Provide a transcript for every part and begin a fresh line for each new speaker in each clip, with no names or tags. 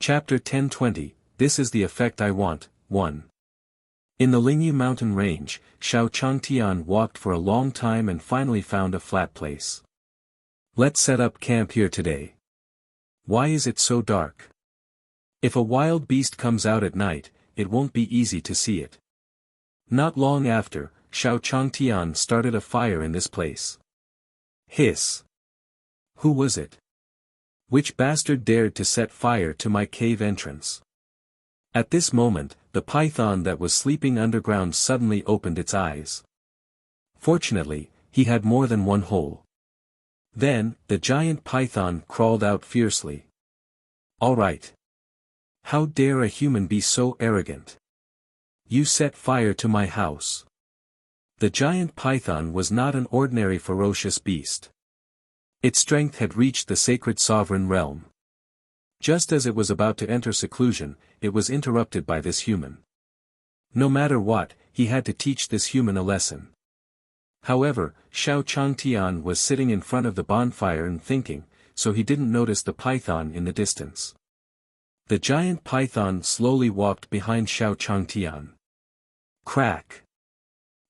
Chapter 1020, This is the Effect I Want, 1. In the Lingyu mountain range, Xiao Changtian walked for a long time and finally found a flat place. Let's set up camp here today. Why is it so dark? If a wild beast comes out at night, it won't be easy to see it. Not long after, Xiao Changtian started a fire in this place. Hiss. Who was it? Which bastard dared to set fire to my cave entrance? At this moment, the python that was sleeping underground suddenly opened its eyes. Fortunately, he had more than one hole. Then, the giant python crawled out fiercely. All right. How dare a human be so arrogant? You set fire to my house. The giant python was not an ordinary ferocious beast. Its strength had reached the sacred sovereign realm. Just as it was about to enter seclusion, it was interrupted by this human. No matter what, he had to teach this human a lesson. However, Xiao Changtian was sitting in front of the bonfire and thinking, so he didn't notice the python in the distance. The giant python slowly walked behind Xiao Changtian. Crack.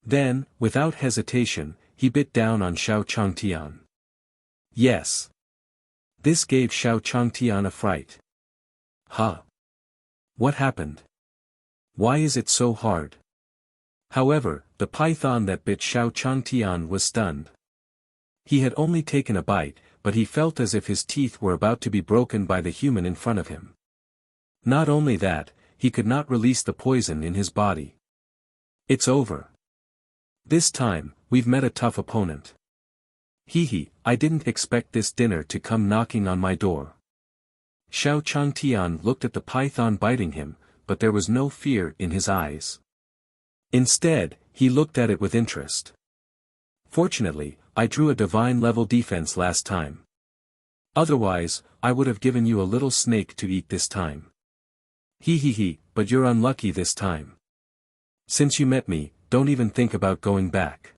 Then, without hesitation, he bit down on Xiao Changtian. Yes. This gave Xiao Changtian a fright. Huh? What happened? Why is it so hard? However, the python that bit Xiao Changtian was stunned. He had only taken a bite, but he felt as if his teeth were about to be broken by the human in front of him. Not only that, he could not release the poison in his body. It's over. This time, we've met a tough opponent. Hee, I didn't expect this dinner to come knocking on my door. Xiao Changtian looked at the python biting him, but there was no fear in his eyes. Instead, he looked at it with interest. Fortunately, I drew a divine level defense last time. Otherwise, I would have given you a little snake to eat this time. Hee, but you're unlucky this time. Since you met me, don't even think about going back.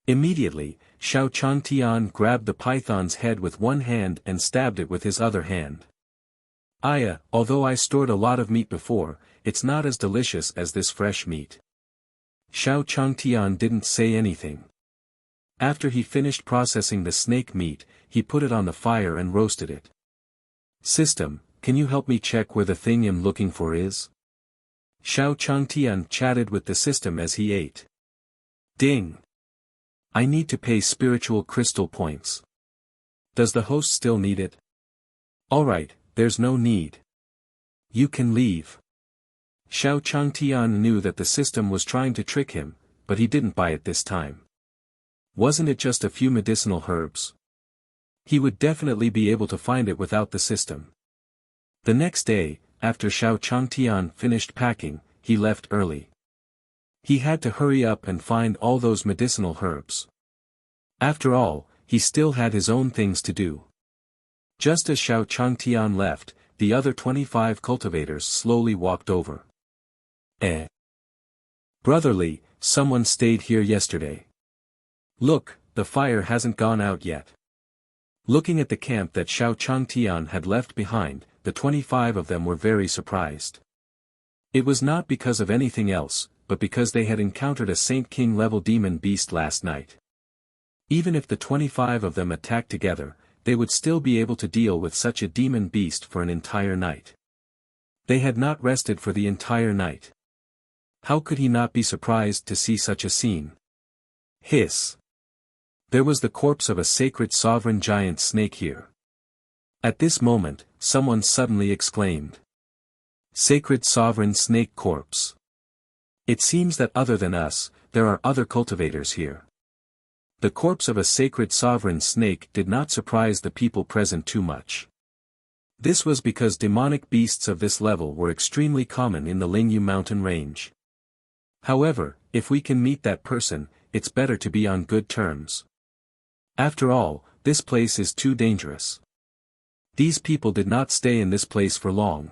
Immediately, Xiao Changtian grabbed the python's head with one hand and stabbed it with his other hand. Although I stored a lot of meat before, it's not as delicious as this fresh meat. Xiao Changtian didn't say anything. After he finished processing the snake meat, he put it on the fire and roasted it. System, can you help me check where the thing I'm looking for is? Xiao Changtian chatted with the system as he ate. Ding! I need to pay spiritual crystal points. Does the host still need it? Alright, there's no need. You can leave. Xiao Changtian knew that the system was trying to trick him, but he didn't buy it this time. Wasn't it just a few medicinal herbs? He would definitely be able to find it without the system. The next day, after Xiao Changtian finished packing, he left early. He had to hurry up and find all those medicinal herbs. After all, he still had his own things to do. Just as Xiao Changtian left, the other 25 cultivators slowly walked over. Brotherly, someone stayed here yesterday. Look, the fire hasn't gone out yet. Looking at the camp that Xiao Changtian had left behind, the 25 of them were very surprised. It was not because of anything else, but because they had encountered a Saint King level demon beast last night. Even if the 25 of them attacked together, they would still be able to deal with such a demon beast for an entire night. They had not rested for the entire night. How could he not be surprised to see such a scene? Hiss. There was the corpse of a sacred sovereign giant snake here. At this moment, someone suddenly exclaimed. Sacred sovereign snake corpse. It seems that other than us, there are other cultivators here. The corpse of a sacred sovereign snake did not surprise the people present too much. This was because demonic beasts of this level were extremely common in the Lingyu mountain range. However, if we can meet that person, it's better to be on good terms. After all, this place is too dangerous. These people did not stay in this place for long.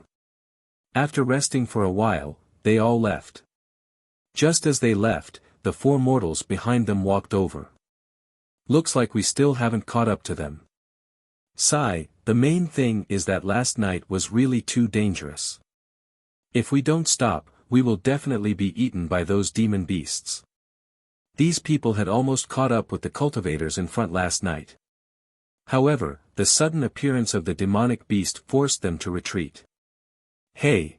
After resting for a while, they all left. Just as they left, the 4 mortals behind them walked over. Looks like we still haven't caught up to them. Sigh, The main thing is that last night was really too dangerous. If we don't stop, we will definitely be eaten by those demon beasts. These people had almost caught up with the cultivators in front last night. However, the sudden appearance of the demonic beast forced them to retreat. Hey!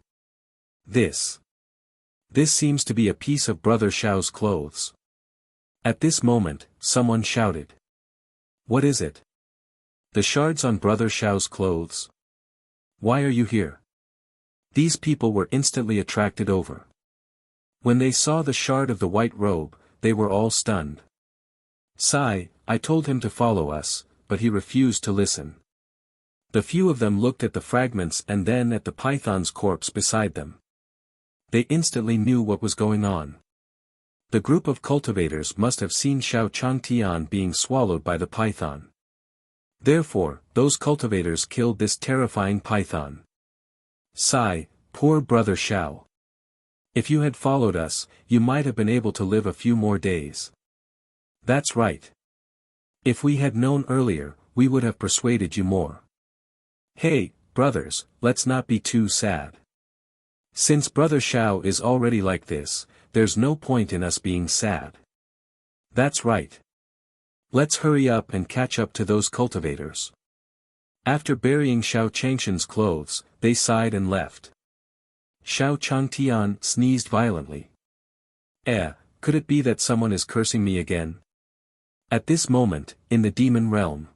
This seems to be a piece of Brother Xiao's clothes. At this moment, someone shouted. What is it? The shards on Brother Xiao's clothes? Why are you here? These people were instantly attracted over. When they saw the shard of the white robe, they were all stunned. Sigh, I told him to follow us, but he refused to listen. The few of them looked at the fragments and then at the python's corpse beside them. They instantly knew what was going on. The group of cultivators must have seen Xiao Changtian being swallowed by the python. Therefore, those cultivators killed this terrifying python. Sigh, poor Brother Xiao. If you had followed us, you might have been able to live a few more days. That's right. If we had known earlier, we would have persuaded you more. Hey, brothers, let's not be too sad. Since Brother Xiao is already like this, there's no point in us being sad. That's right. Let's hurry up and catch up to those cultivators. After burying Xiao Changshan's clothes, they sighed and left. Xiao Changtian sneezed violently. Could it be that someone is cursing me again? At this moment, in the demon realm,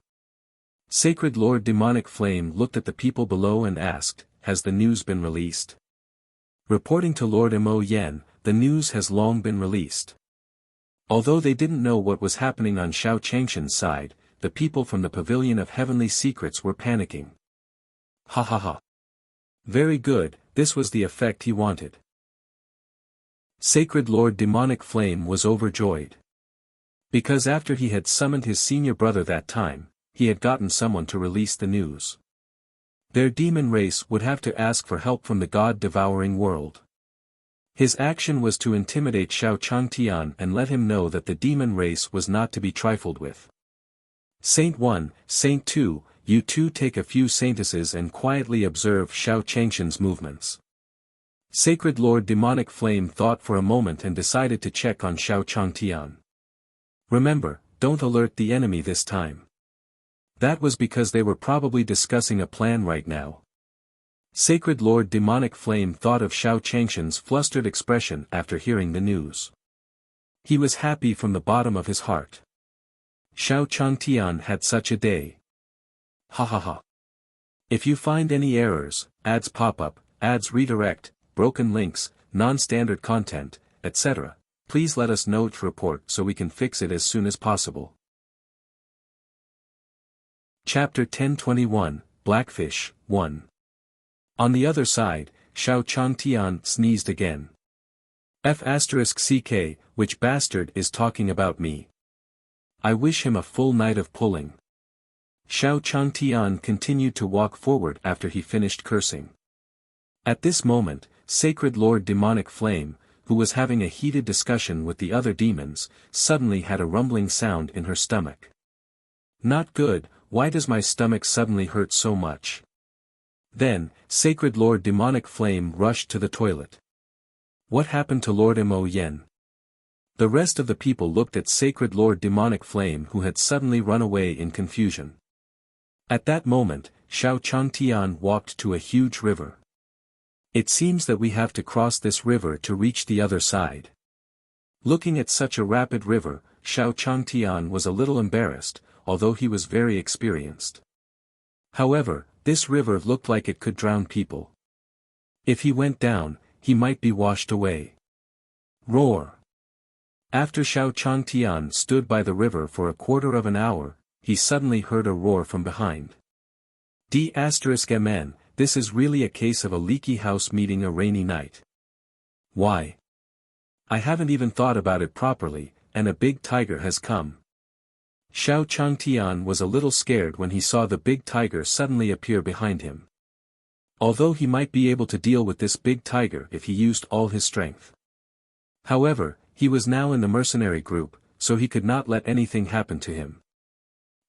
Sacred Lord Demonic Flame looked at the people below and asked, has the news been released? Reporting to Lord Mo Yen, the news has long been released. Although they didn't know what was happening on Xiao Changshan's side, the people from the Pavilion of Heavenly Secrets were panicking. Ha ha ha. Very good, this was the effect he wanted. Sacred Lord Demonic Flame was overjoyed. Because after he had summoned his senior brother that time, he had gotten someone to release the news. Their demon race would have to ask for help from the god-devouring world. His action was to intimidate Xiao Changtian and let him know that the demon race was not to be trifled with. Saint 1, Saint 2, you two take a few saintesses and quietly observe Xiao Changshan's movements. Sacred Lord Demonic Flame thought for a moment and decided to check on Xiao Changtian. Remember, don't alert the enemy this time. That was because they were probably discussing a plan right now. Sacred Lord Demonic Flame thought of Xiao Changshan's flustered expression after hearing the news. He was happy from the bottom of his heart. Xiao Changtian had such a day. Ha ha ha. If you find any errors, ads pop up, ads redirect, broken links, non-standard content, etc., please let us know to report so we can fix it as soon as possible. Chapter 1021, Blackfish, 1. On the other side, Xiao Changtian sneezed again. F***ck, which bastard is talking about me? I wish him a full night of pulling. Xiao Changtian continued to walk forward after he finished cursing. At this moment, Sacred Lord Demonic Flame, who was having a heated discussion with the other demons, suddenly had a rumbling sound in her stomach. Not good, why does my stomach suddenly hurt so much? Then, Sacred Lord Demonic Flame rushed to the toilet. What happened to Lord Mo Yen? The rest of the people looked at Sacred Lord Demonic Flame who had suddenly run away in confusion. At that moment, Xiao Changtian walked to a huge river. It seems that we have to cross this river to reach the other side. Looking at such a rapid river, Xiao Changtian was a little embarrassed, although he was very experienced. However, this river looked like it could drown people. If he went down, he might be washed away. Roar! After Xiao Changtian stood by the river for a quarter of an hour, he suddenly heard a roar from behind. D***mn, this is really a case of a leaky house meeting a rainy night. Why? I haven't even thought about it properly, and a big tiger has come. Xiao Changtian was a little scared when he saw the big tiger suddenly appear behind him. Although he might be able to deal with this big tiger if he used all his strength. However, he was now in the mercenary group, so he could not let anything happen to him.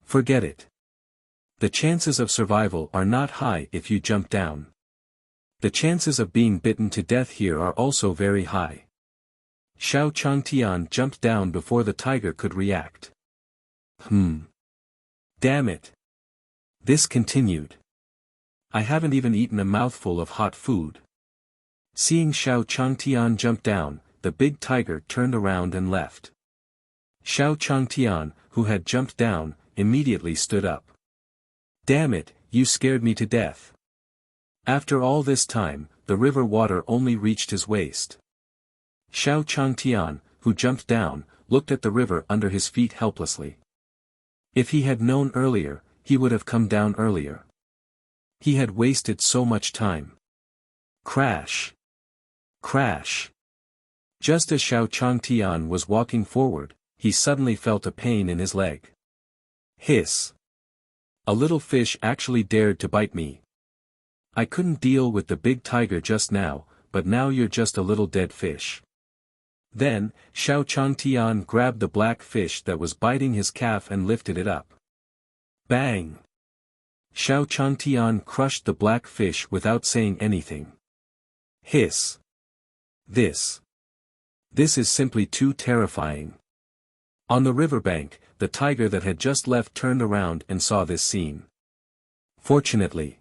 Forget it. The chances of survival are not high if you jump down. The chances of being bitten to death here are also very high. Xiao Changtian jumped down before the tiger could react. Damn it. This continued. I haven't even eaten a mouthful of hot food. Seeing Xiao Changtian jump down, the big tiger turned around and left. Xiao Changtian, who had jumped down, immediately stood up. Damn it, you scared me to death. After all this time, the river water only reached his waist. Xiao Changtian, who jumped down, looked at the river under his feet helplessly. If he had known earlier, he would have come down earlier. He had wasted so much time. Crash! Crash! Just as Xiao Changtian was walking forward, he suddenly felt a pain in his leg. Hiss! A little fish actually dared to bite me. I couldn't deal with the big tiger just now, but now you're just a little dead fish. Then, Xiao Changtian grabbed the black fish that was biting his calf and lifted it up. Bang! Xiao Changtian crushed the black fish without saying anything. Hiss! This is simply too terrifying. On the riverbank, the tiger that had just left turned around and saw this scene. Fortunately,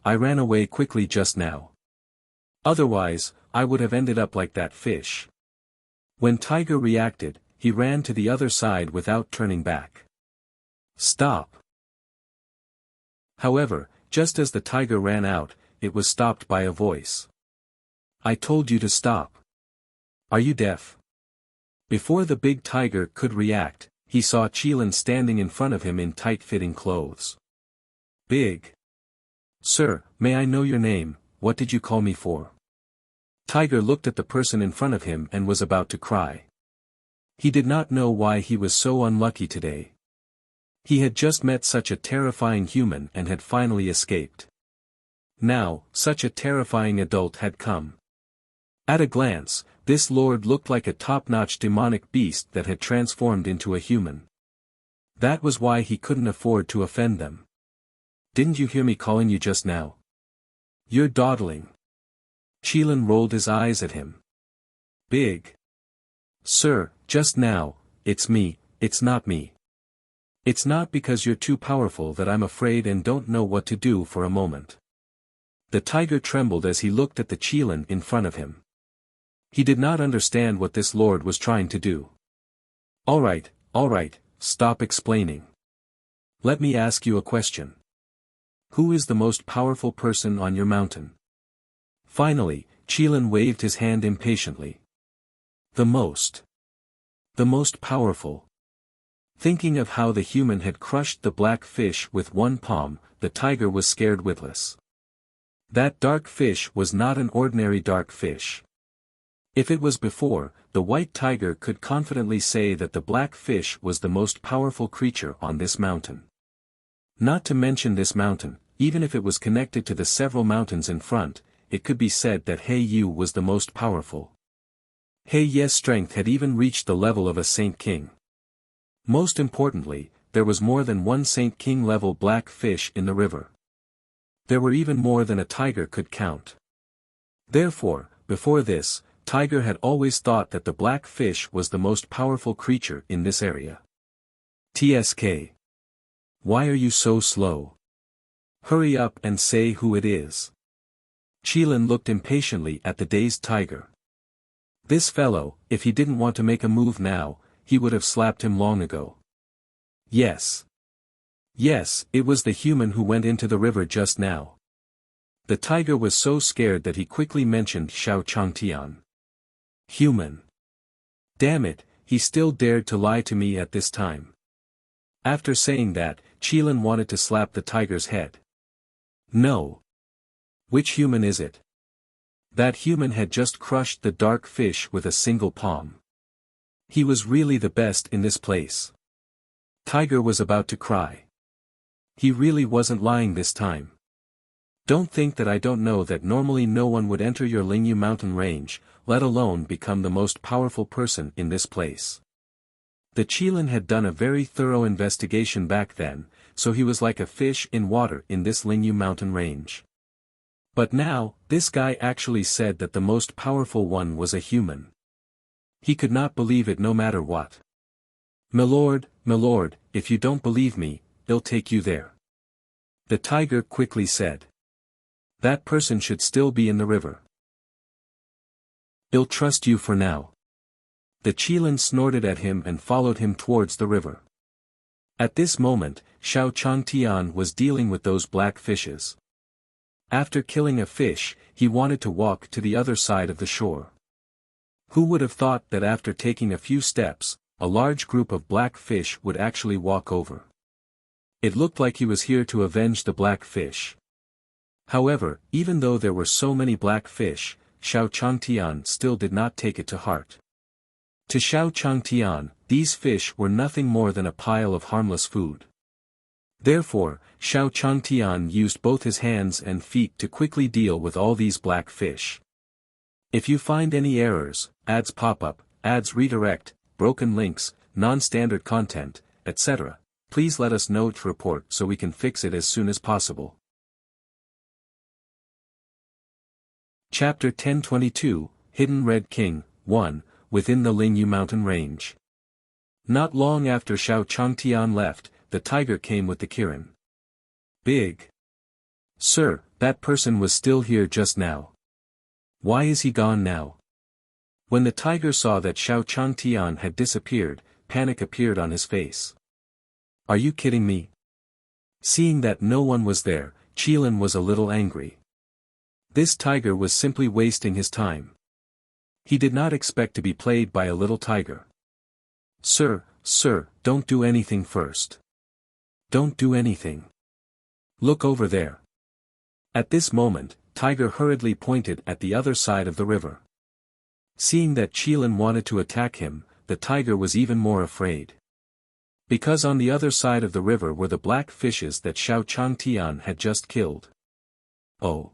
I ran away quickly just now. Otherwise, I would have ended up like that fish. When Tiger reacted, he ran to the other side without turning back. Stop! However, just as the tiger ran out, it was stopped by a voice. I told you to stop. Are you deaf? Before the big tiger could react, he saw Qilin standing in front of him in tight-fitting clothes. Big. Sir, may I know your name? What did you call me for? Tiger looked at the person in front of him and was about to cry. He did not know why he was so unlucky today. He had just met such a terrifying human and had finally escaped. Now, such a terrifying adult had come. At a glance, this lord looked like a top-notch demonic beast that had transformed into a human. That was why he couldn't afford to offend them. Didn't you hear me calling you just now? You're dawdling. Qilin rolled his eyes at him. Big. Sir, just now, it's me, it's not me. It's not because you're too powerful that I'm afraid and don't know what to do for a moment. The tiger trembled as he looked at the Qilin in front of him. He did not understand what this lord was trying to do. All right, stop explaining. Let me ask you a question. Who is the most powerful person on your mountain? Finally, Qilin waved his hand impatiently. The most powerful. Thinking of how the human had crushed the black fish with one palm, the tiger was scared witless. That dark fish was not an ordinary dark fish. If it was before, the white tiger could confidently say that the black fish was the most powerful creature on this mountain. Not to mention this mountain, even if it was connected to the several mountains in front, it could be said that He Yu was the most powerful. He Ye's strength had even reached the level of a Saint King. Most importantly, there was more than one Saint King level black fish in the river. There were even more than a tiger could count. Therefore, before this, Tiger had always thought that the black fish was the most powerful creature in this area. TSK. Why are you so slow? Hurry up and say who it is. Qilin looked impatiently at the dazed tiger. This fellow, if he didn't want to make a move now, he would have slapped him long ago. Yes, it was the human who went into the river just now. The tiger was so scared that he quickly mentioned Xiao Changtian. Human. Damn it, he still dared to lie to me at this time. After saying that, Qilin wanted to slap the tiger's head. No. Which human is it? That human had just crushed the dark fish with a single palm. He was really the best in this place. Tiger was about to cry. He really wasn't lying this time. Don't think that I don't know that normally no one would enter your Lingyu mountain range, let alone become the most powerful person in this place. The Qilin had done a very thorough investigation back then, so he was like a fish in water in this Lingyu mountain range. But now, this guy actually said that the most powerful one was a human. He could not believe it no matter what. "My lord, if you don't believe me, I'll take you there," the tiger quickly said. "That person should still be in the river. I'll trust you for now." The Qilin snorted at him and followed him towards the river. At this moment, Xiao Changtian was dealing with those black fishes. After killing a fish, he wanted to walk to the other side of the shore. Who would have thought that after taking a few steps, a large group of black fish would actually walk over? It looked like he was here to avenge the black fish. However, even though there were so many black fish, Xiao Changtian still did not take it to heart. To Xiao Changtian, these fish were nothing more than a pile of harmless food. Therefore, Xiao Changtian used both his hands and feet to quickly deal with all these black fish. If you find any errors, ads pop up, ads redirect, broken links, non-standard content, etc., please let us know to report so we can fix it as soon as possible. Chapter 1022, Hidden Red King, 1, Within the Lingyu Mountain Range. Not long after Xiao Changtian left, the tiger came with the Kirin. "Big Sir, that person was still here just now. Why is he gone now?" When the tiger saw that Xiao Changtian had disappeared, panic appeared on his face. "Are you kidding me?" Seeing that no one was there, Qilin was a little angry. This tiger was simply wasting his time. He did not expect to be played by a little tiger. Sir, don't do anything first. Don't do anything. Look over there." At this moment, Tiger hurriedly pointed at the other side of the river. Seeing that Qilin wanted to attack him, the tiger was even more afraid. Because on the other side of the river were the black fishes that Xiao Changtian had just killed. "Oh.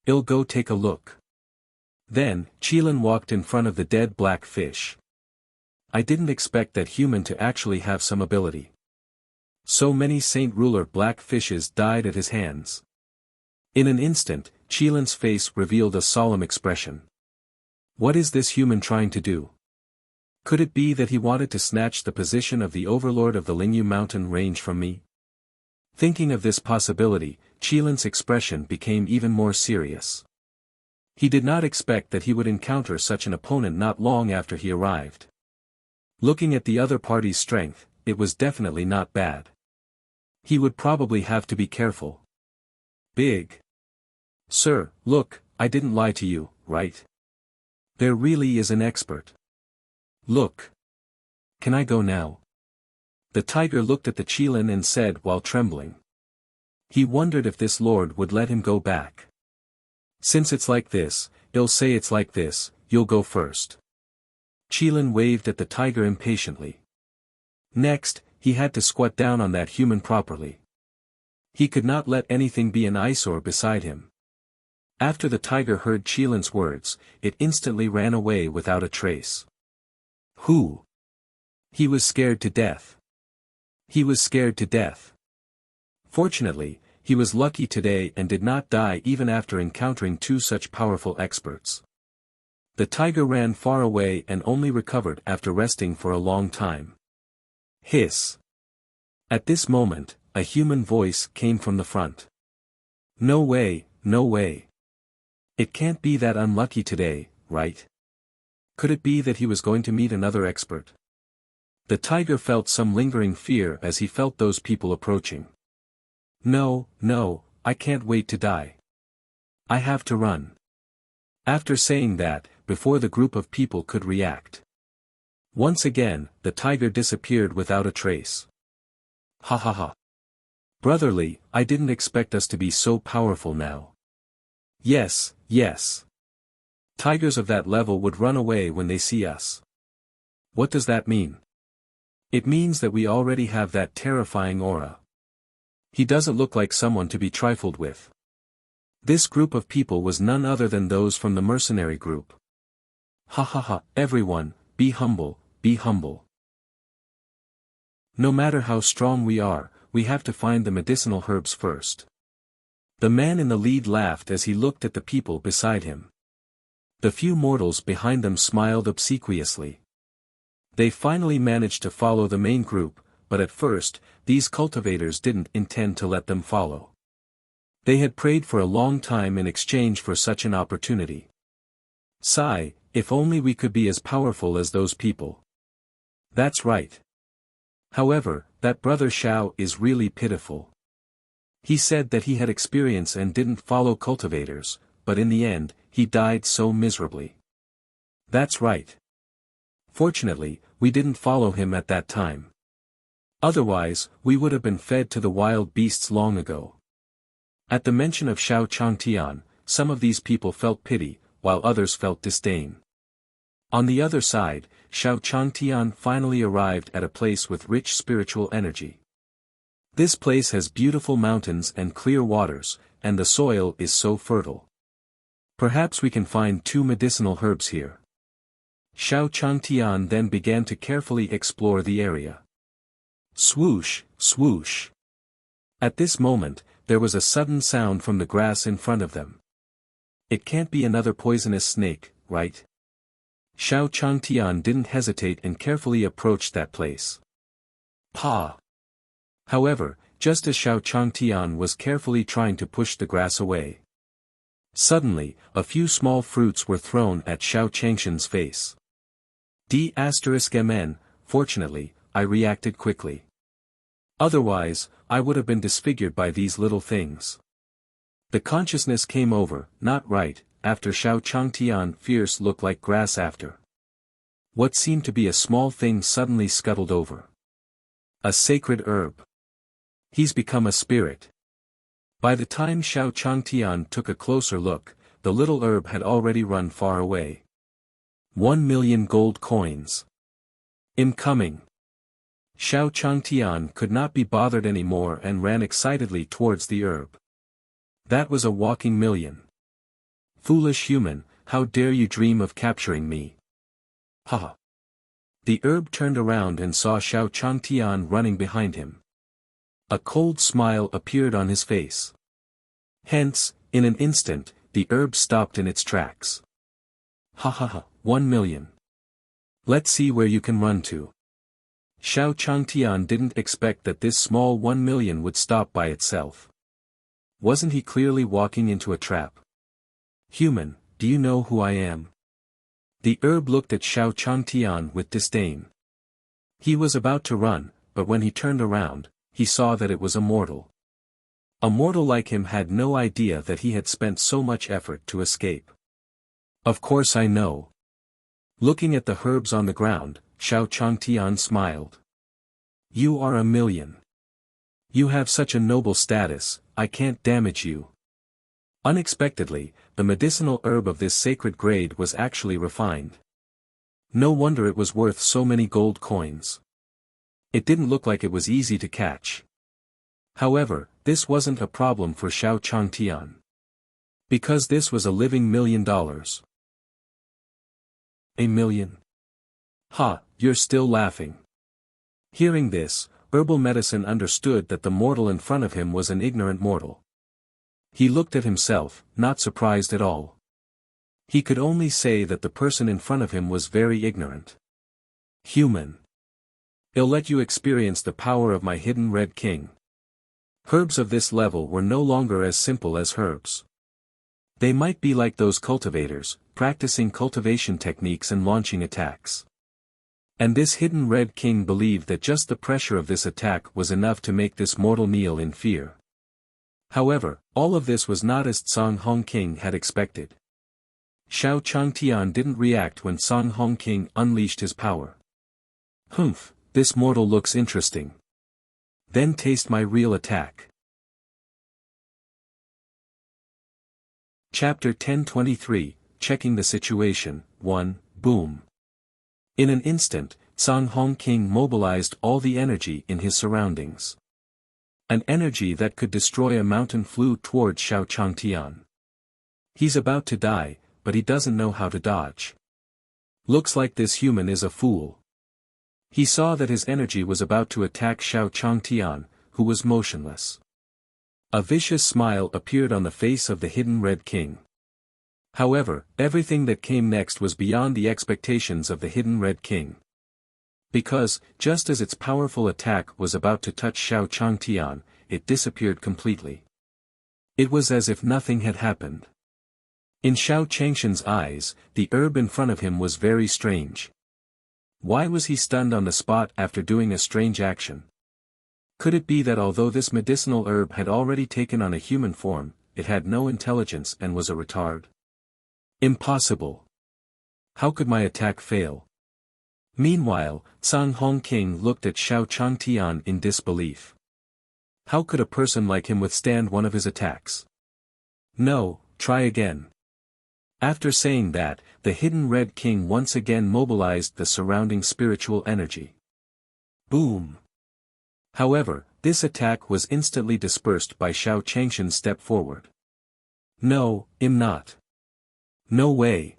I'll go take a look." Then, Qilin walked in front of the dead black fish. "I didn't expect that human to actually have some ability. So many Saint Ruler black fishes died at his hands." In an instant, Qilin's face revealed a solemn expression. What is this human trying to do? Could it be that he wanted to snatch the position of the overlord of the Lingyu mountain range from me? Thinking of this possibility, Qilin's expression became even more serious. He did not expect that he would encounter such an opponent not long after he arrived. Looking at the other party's strength, it was definitely not bad. He would probably have to be careful. "Big Sir, look, I didn't lie to you, right? There really is an expert. Look. Can I go now?" The tiger looked at the Qilin and said while trembling. He wondered if this lord would let him go back. "Since it's like this, I'll say it's like this, you'll go first." Qilin waved at the tiger impatiently. Next, he had to squat down on that human properly. He could not let anything be an eyesore beside him. After the tiger heard Qilin's words, it instantly ran away without a trace. Who? He was scared to death. He was scared to death. Fortunately, he was lucky today and did not die even after encountering two such powerful experts. The tiger ran far away and only recovered after resting for a long time. Hiss. At this moment, a human voice came from the front. "No way, no way. It can't be that unlucky today, right? Could it be that he was going to meet another expert?" The tiger felt some lingering fear as he felt those people approaching. No, I can't wait to die. I have to run." After saying that, before the group of people could react, once again, the tiger disappeared without a trace. Ha ha ha. Brotherly, I didn't expect us to be so powerful now. Yes. Tigers of that level would run away when they see us. What does that mean? It means that we already have that terrifying aura. He doesn't look like someone to be trifled with. This group of people was none other than those from the mercenary group. Ha ha ha, everyone, be humble, be humble. No matter how strong we are, we have to find the medicinal herbs first. The man in the lead laughed as he looked at the people beside him. The few mortals behind them smiled obsequiously. They finally managed to follow the main group, but at first, these cultivators didn't intend to let them follow. They had prayed for a long time in exchange for such an opportunity. Sigh, if only we could be as powerful as those people. That's right. However, that brother Xiao is really pitiful. He said that he had experience and didn't follow cultivators, but in the end, he died so miserably. That's right. Fortunately, we didn't follow him at that time. Otherwise, we would have been fed to the wild beasts long ago. At the mention of Xiao Changtian, some of these people felt pity, while others felt disdain. On the other side, Xiao Changtian finally arrived at a place with rich spiritual energy. This place has beautiful mountains and clear waters, and the soil is so fertile. Perhaps we can find 2 medicinal herbs here. Xiao Changtian then began to carefully explore the area. Swoosh, swoosh. At this moment, there was a sudden sound from the grass in front of them. It can't be another poisonous snake, right? Xiao Changtian didn't hesitate and carefully approached that place. Pa! However, just as Xiao Changtian was carefully trying to push the grass away, suddenly, a few small fruits were thrown at Xiao Changshan's face. D*mn, fortunately, I reacted quickly. Otherwise, I would have been disfigured by these little things. The consciousness came over, not right, after Xiao Changtian fierce looked like grass after. What seemed to be a small thing suddenly scuttled over. A sacred herb. He's become a spirit. By the time Xiao Changtian took a closer look, the little herb had already run far away. 1 million gold coins. Incoming. Xiao Changtian could not be bothered anymore and ran excitedly towards the herb. That was a walking million. Foolish human, how dare you dream of capturing me? Ha! The herb turned around and saw Xiao Changtian running behind him. A cold smile appeared on his face. Hence, in an instant, the herb stopped in its tracks. Ha ha ha, 1 million. Let's see where you can run to. Xiao Changtian didn't expect that this small 1 million would stop by itself. Wasn't he clearly walking into a trap? Human, do you know who I am? The herb looked at Xiao Changtian with disdain. He was about to run, but when he turned around, he saw that it was a mortal. A mortal like him had no idea that he had spent so much effort to escape. Of course I know. Looking at the herbs on the ground, Xiao Changtian smiled. You are a million. You have such a noble status, I can't damage you. Unexpectedly, the medicinal herb of this sacred grade was actually refined. No wonder it was worth so many gold coins. It didn't look like it was easy to catch. However, this wasn't a problem for Xiao Changtian. Because this was a living $1 million. A million? Ha, you're still laughing. Hearing this, herbal medicine understood that the mortal in front of him was an ignorant mortal. He looked at himself, not surprised at all. He could only say that the person in front of him was very ignorant. Human. I'll let you experience the power of my hidden Red King. Herbs of this level were no longer as simple as herbs. They might be like those cultivators, practicing cultivation techniques and launching attacks. And this hidden Red King believed that just the pressure of this attack was enough to make this mortal kneel in fear. However, all of this was not as Song Hong King had expected. Xiao Changtian didn't react when Song Hong King unleashed his power. Humph, this mortal looks interesting. Then taste my real attack. Chapter 1023, Checking the Situation, 1, Boom. In an instant, Song Hong King mobilized all the energy in his surroundings. An energy that could destroy a mountain flew towards Xiao Changtian. He's about to die, but he doesn't know how to dodge. Looks like this human is a fool. He saw that his energy was about to attack Xiao Changtian, who was motionless. A vicious smile appeared on the face of the hidden Red King. However, everything that came next was beyond the expectations of the hidden Red King. Because, just as its powerful attack was about to touch Xiao Changtian, it disappeared completely. It was as if nothing had happened. In Xiao Changshan's eyes, the herb in front of him was very strange. Why was he stunned on the spot after doing a strange action? Could it be that although this medicinal herb had already taken on a human form, it had no intelligence and was a retard? Impossible. How could my attack fail? Meanwhile, Sang Hong King looked at Xiao Changtian in disbelief. How could a person like him withstand one of his attacks? No, try again. After saying that, the hidden Red King once again mobilized the surrounding spiritual energy. Boom! However, this attack was instantly dispersed by Xiao Changshan's step forward. No, not. No way.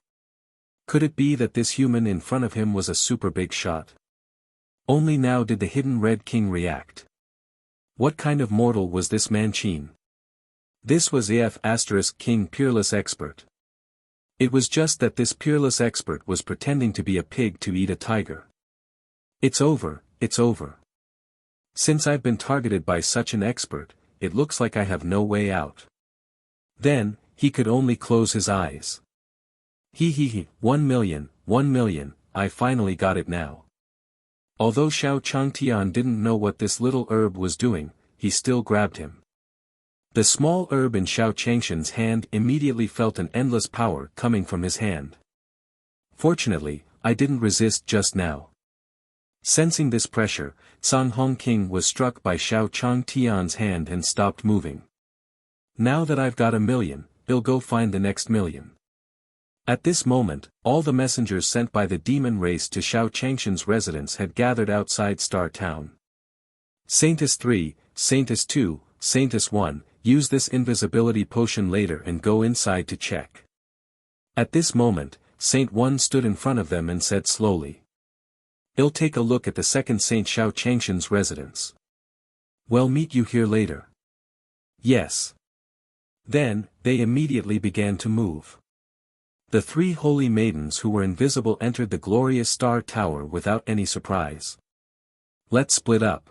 Could it be that this human in front of him was a super big shot? Only now did the hidden Red King react. What kind of mortal was this Manchin? This was AF * King Peerless Expert. It was just that this peerless expert was pretending to be a pig to eat a tiger. It's over, it's over. Since I've been targeted by such an expert, it looks like I have no way out. Then, he could only close his eyes. 1 million, I finally got it now. Although Xiao Changtian didn't know what this little herb was doing, he still grabbed him. The small herb in Xiao Changshan's hand immediately felt an endless power coming from his hand. Fortunately, I didn't resist just now. Sensing this pressure, Sang Hong King was struck by Xiao Changtian's hand and stopped moving. Now that I've got 1 million, I'll go find the next million. At this moment, all the messengers sent by the demon race to Xiao Changshan's residence had gathered outside Star Town. Saintess 3, Saintess 2, Saintess 1, use this invisibility potion later and go inside to check. At this moment, Saint 1 stood in front of them and said slowly. I'll take a look at the second Saint Xiao Changshan's residence. Well, meet you here later. Yes. Then, they immediately began to move. The 3 holy maidens who were invisible entered the glorious Star Tower without any surprise. Let's split up.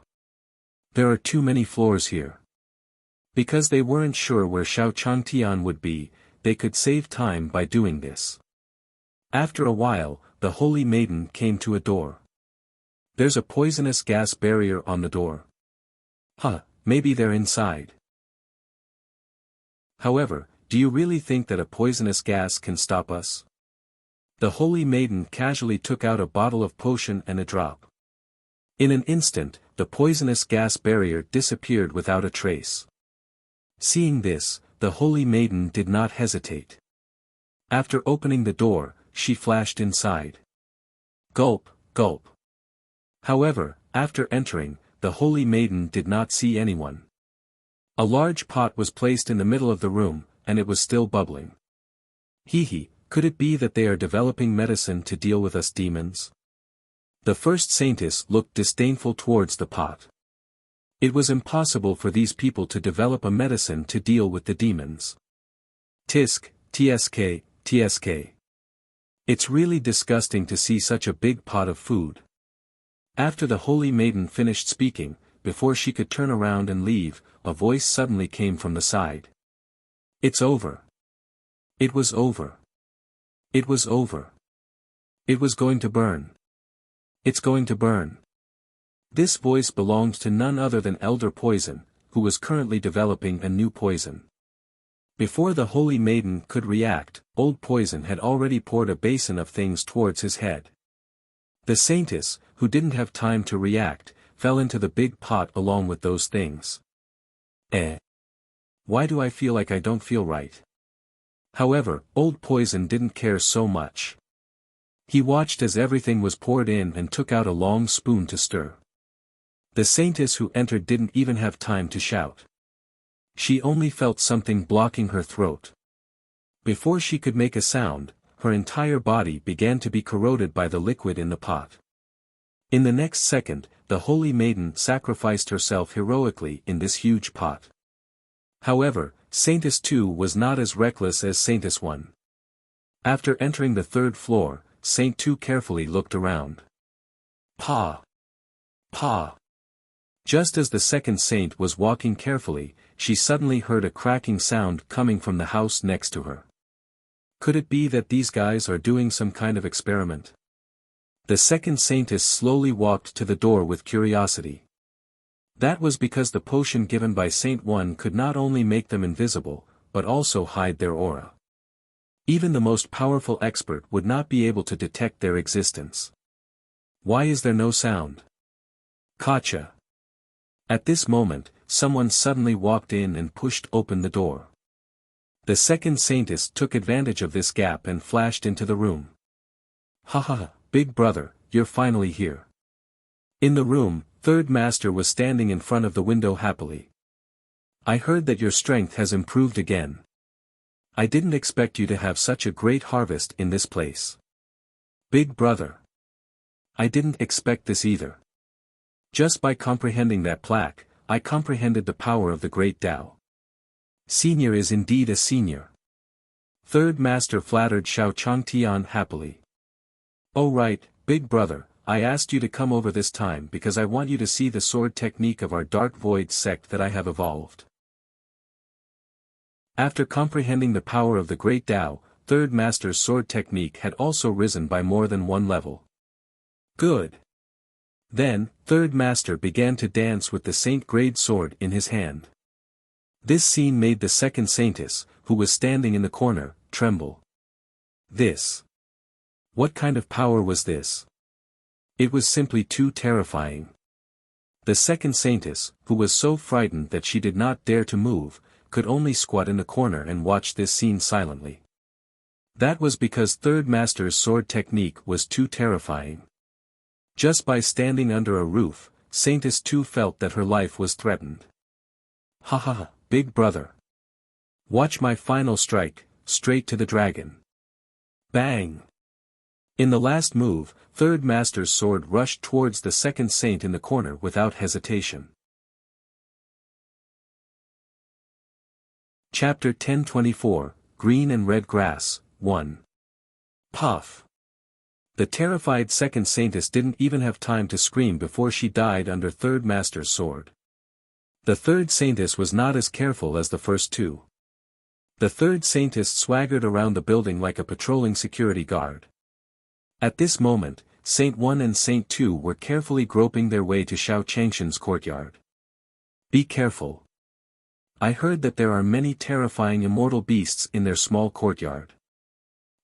There are too many floors here. Because they weren't sure where Xiao Changtian would be, they could save time by doing this. After a while, the holy maiden came to a door. There's a poisonous gas barrier on the door. Maybe they're inside. However, do you really think that a poisonous gas can stop us? The holy maiden casually took out a bottle of potion and a drop. In an instant, the poisonous gas barrier disappeared without a trace. Seeing this, the holy maiden did not hesitate. After opening the door, she flashed inside. Gulp, gulp. However, after entering, the holy maiden did not see anyone. A large pot was placed in the middle of the room, and it was still bubbling. Could it be that they are developing medicine to deal with us demons? The first saintess looked disdainful towards the pot. It was impossible for these people to develop a medicine to deal with the demons. Tisk, tsk, tsk. It's really disgusting to see such a big pot of food. After the holy maiden finished speaking, before she could turn around and leave, a voice suddenly came from the side. It's over. It was over. It was over. It was going to burn. It's going to burn. This voice belonged to none other than Elder Poison, who was currently developing a new poison. Before the holy maiden could react, Old Poison had already poured a basin of things towards his head. The saintess, who didn't have time to react, fell into the big pot along with those things. Why do I feel like I don't feel right? However, Old Poison didn't care so much. He watched as everything was poured in and took out a long spoon to stir. The saintess who entered didn't even have time to shout. She only felt something blocking her throat. Before she could make a sound, her entire body began to be corroded by the liquid in the pot. In the next second, the holy maiden sacrificed herself heroically in this huge pot. However, Saintess 2 was not as reckless as Saintess 1. After entering the third floor, Saint 2 carefully looked around. Pa! Pa! Just as the second saint was walking carefully, she suddenly heard a cracking sound coming from the house next to her. Could it be that these guys are doing some kind of experiment? The second saintess slowly walked to the door with curiosity. That was because the potion given by Saint 1 could not only make them invisible, but also hide their aura. Even the most powerful expert would not be able to detect their existence. Why is there no sound? Gotcha. At this moment, someone suddenly walked in and pushed open the door. The second saintess took advantage of this gap and flashed into the room. Haha, big brother, you're finally here. In the room, third master was standing in front of the window happily. I heard that your strength has improved again. I didn't expect you to have such a great harvest in this place. Big brother. I didn't expect this either. Just by comprehending that plaque, I comprehended the power of the great Tao. Senior is indeed a senior. Third master flattered Xiao Changtian happily. Oh right, big brother, I asked you to come over this time because I want you to see the sword technique of our Dark Void sect that I have evolved. After comprehending the power of the great Tao, third master's sword technique had also risen by more than one level. Good. Then, third master began to dance with the saint-grade sword in his hand. This scene made the second saintess, who was standing in the corner, tremble. This. What kind of power was this? It was simply too terrifying. The second saintess, who was so frightened that she did not dare to move, could only squat in the corner and watch this scene silently. That was because third master's sword technique was too terrifying. Just by standing under a roof, Saintess 2 felt that her life was threatened. Haha, big brother. Watch my final strike, straight to the dragon. Bang! In the last move, third master's sword rushed towards the second saint in the corner without hesitation. Chapter 1024, Green and Red Grass, 1. Puff. The terrified second saintess didn't even have time to scream before she died under third master's sword. The third saintess was not as careful as the first two. The third saintess swaggered around the building like a patrolling security guard. At this moment, Saint 1 and Saint 2 were carefully groping their way to Xiao Changshan's courtyard. Be careful. I heard that there are many terrifying immortal beasts in their small courtyard.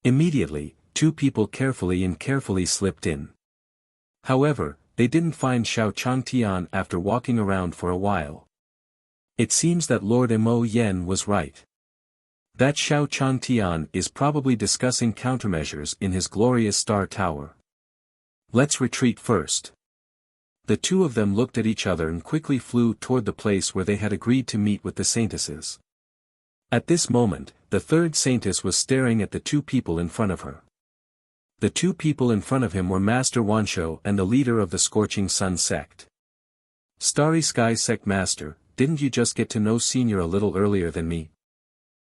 Immediately, two people carefully slipped in. However, they didn't find Xiao Changtian after walking around for a while. It seems that Lord Emo Yen was right. That Xiao Changtian is probably discussing countermeasures in his glorious star tower. Let's retreat first. The two of them looked at each other and quickly flew toward the place where they had agreed to meet with the saintesses. At this moment, the third saintess was staring at the two people in front of her. The two people in front of him were Master Wanshou and the leader of the Scorching Sun sect. Starry Sky sect master, didn't you just get to know Senior a little earlier than me?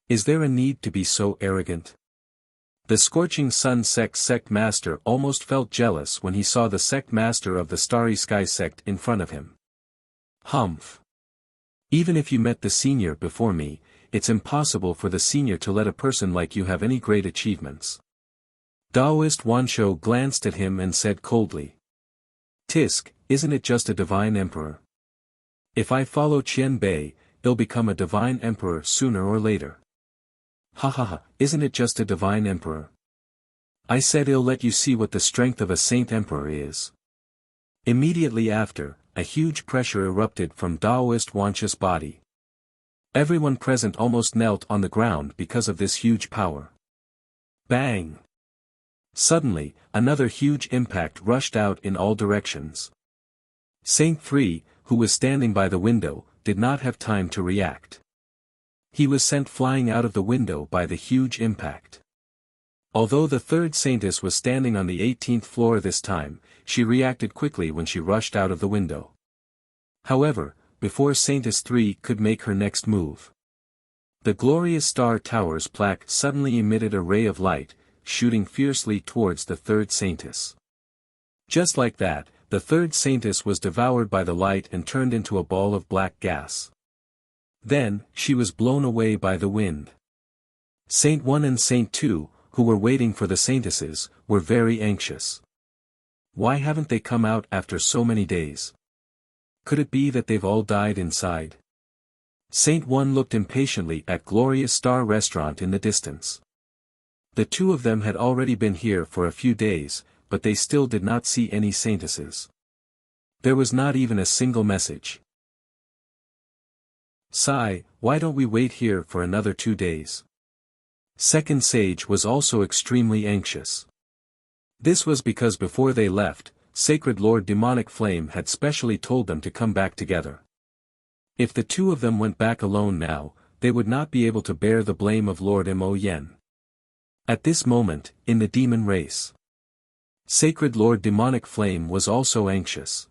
Is there a need to be so arrogant? The Scorching Sun sect master almost felt jealous when he saw the sect master of the Starry Sky sect in front of him. Humph. Even if you met the Senior before me, it's impossible for the Senior to let a person like you have any great achievements. Daoist Wanshou glanced at him and said coldly. Tisk, isn't it just a divine emperor? If I follow Qian Bei, he'll become a divine emperor sooner or later. Isn't it just a divine emperor? I said he'll let you see what the strength of a saint emperor is. Immediately after, a huge pressure erupted from Daoist Wanshou's body. Everyone present almost knelt on the ground because of this huge power. Bang! Suddenly, another huge impact rushed out in all directions. Saint 3, who was standing by the window, did not have time to react. He was sent flying out of the window by the huge impact. Although the third saintess was standing on the 18th floor this time, she reacted quickly when she rushed out of the window. However, before Saintess 3 could make her next move, the Glorious Star Tower's plaque suddenly emitted a ray of light, shooting fiercely towards the third saintess. Just like that, the third saintess was devoured by the light and turned into a ball of black gas. Then, she was blown away by the wind. Saint 1 and Saint 2, who were waiting for the saintesses, were very anxious. Why haven't they come out after so many days? Could it be that they've all died inside? Saint 1 looked impatiently at Glorious Star Restaurant in the distance. The two of them had already been here for a few days, but they still did not see any saintesses. There was not even a single message. Sigh, why don't we wait here for another 2 days? Second Sage was also extremely anxious. This was because before they left, Sacred Lord Demonic Flame had specially told them to come back together. If the two of them went back alone now, they would not be able to bear the blame of Lord Mo Yen. At this moment, in the demon race, Sacred Lord Demonic Flame was also anxious.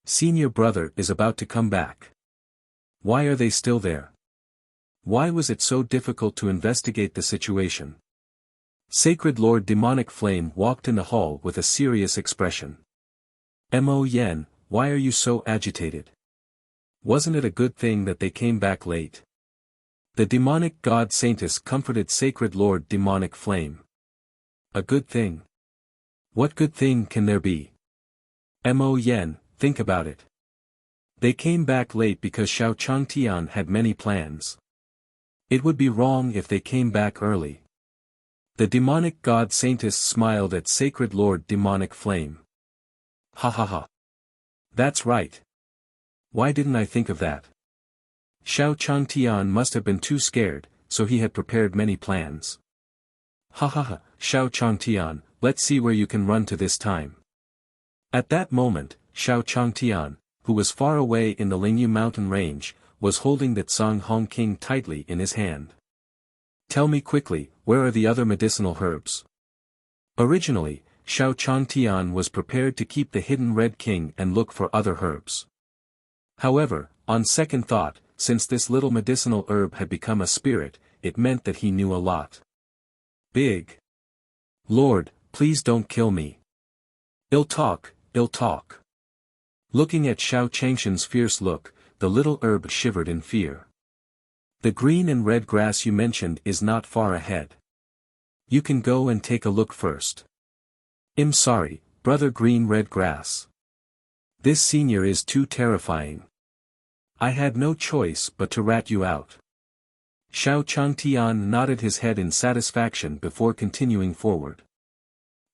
Senior brother is about to come back. Why are they still there? Why was it so difficult to investigate the situation? Sacred Lord Demonic Flame walked in the hall with a serious expression. Mo Yen, why are you so agitated? Wasn't it a good thing that they came back late? The demonic god Saintess comforted Sacred Lord Demonic Flame. A good thing? What good thing can there be? Mo Yen, think about it. They came back late because Xiao Changtian had many plans. It would be wrong if they came back early. The demonic god Saintess smiled at Sacred Lord Demonic Flame. Ha ha ha. That's right. Why didn't I think of that? Xiao Changtian must have been too scared, so he had prepared many plans. Ha ha ha, Xiao Changtian, let's see where you can run to this time. At that moment, Xiao Changtian, who was far away in the Lingyu mountain range, was holding the Tsang Hong King tightly in his hand. Tell me quickly, where are the other medicinal herbs? Originally, Xiao Changtian was prepared to keep the hidden Red King and look for other herbs. However, on second thought, since this little medicinal herb had become a spirit, it meant that he knew a lot. Big. Lord, please don't kill me. Ill talk, ill talk. Looking at Xiao Changshan's fierce look, the little herb shivered in fear. The green and red grass you mentioned is not far ahead. You can go and take a look first. I'm sorry, brother green red grass. This senior is too terrifying. I had no choice but to rat you out. Xiao Changtian nodded his head in satisfaction before continuing forward.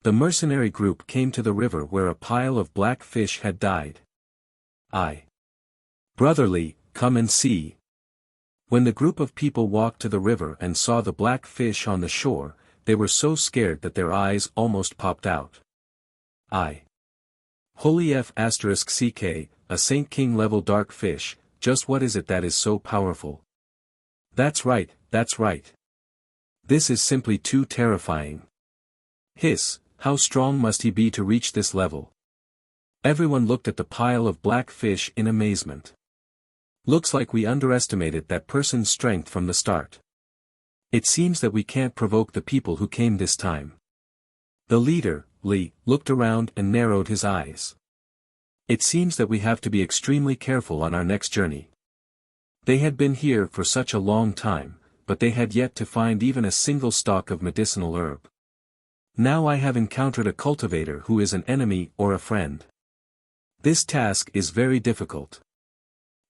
The mercenary group came to the river where a pile of black fish had died. Brotherly, come and see. When the group of people walked to the river and saw the black fish on the shore, they were so scared that their eyes almost popped out. Holy F***CK, a Saint King level dark fish, just what is it that is so powerful? That's right, that's right. This is simply too terrifying. Hiss, how strong must he be to reach this level? Everyone looked at the pile of black fish in amazement. Looks like we underestimated that person's strength from the start. It seems that we can't provoke the people who came this time. The leader, Li, looked around and narrowed his eyes. It seems that we have to be extremely careful on our next journey. They had been here for such a long time, but they had yet to find even a single stalk of medicinal herb. Now I have encountered a cultivator who is an enemy or a friend. This task is very difficult.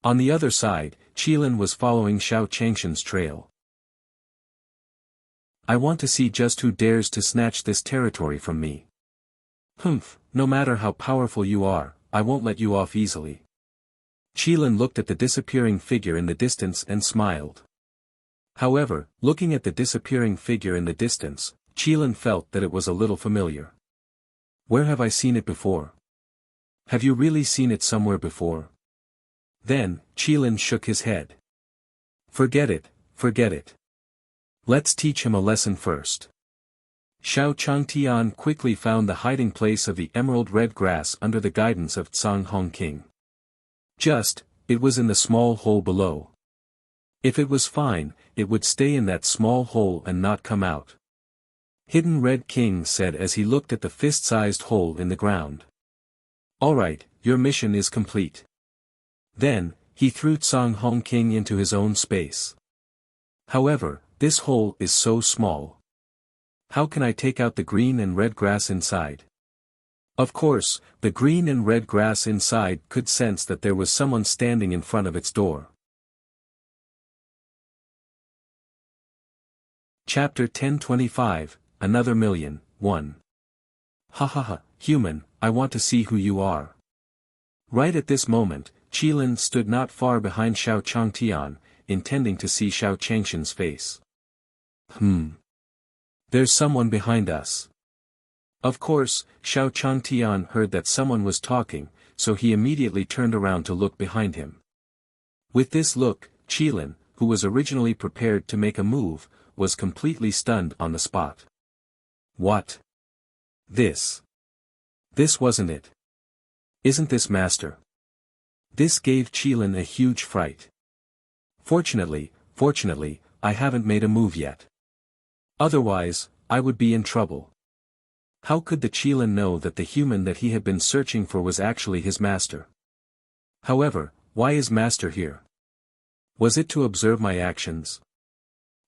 On the other side, Qilin was following Xiao Changshan's trail. I want to see just who dares to snatch this territory from me. Humph, no matter how powerful you are, I won't let you off easily. Qilin looked at the disappearing figure in the distance and smiled. However, looking at the disappearing figure in the distance, Qilin felt that it was a little familiar. Where have I seen it before? Have you really seen it somewhere before? Then, Qilin shook his head. Forget it, forget it. Let's teach him a lesson first. Xiao Changtian quickly found the hiding place of the emerald red grass under the guidance of Tsang Hong King. It was in the small hole below. If it was fine, it would stay in that small hole and not come out. Hidden Red King said as he looked at the fist-sized hole in the ground. Alright, your mission is complete. Then, he threw Tsang Hong King into his own space. However, this hole is so small. How can I take out the green and red grass inside? Of course, the green and red grass inside could sense that there was someone standing in front of its door. Chapter 1025, Another Million, 1. Ha ha ha, human, I want to see who you are. Right at this moment, Qilin stood not far behind Xiao Changtian, intending to see Xiao Changshan's face. There's someone behind us. Of course, Xiao Changtian heard that someone was talking, so he immediately turned around to look behind him. With this look, Qilin, who was originally prepared to make a move, was completely stunned on the spot. What? This wasn't it. Isn't this master? This gave Qilin a huge fright. Fortunately, I haven't made a move yet. Otherwise, I would be in trouble. How could the Qilin know that the human that he had been searching for was actually his master? However, why is master here? Was it to observe my actions?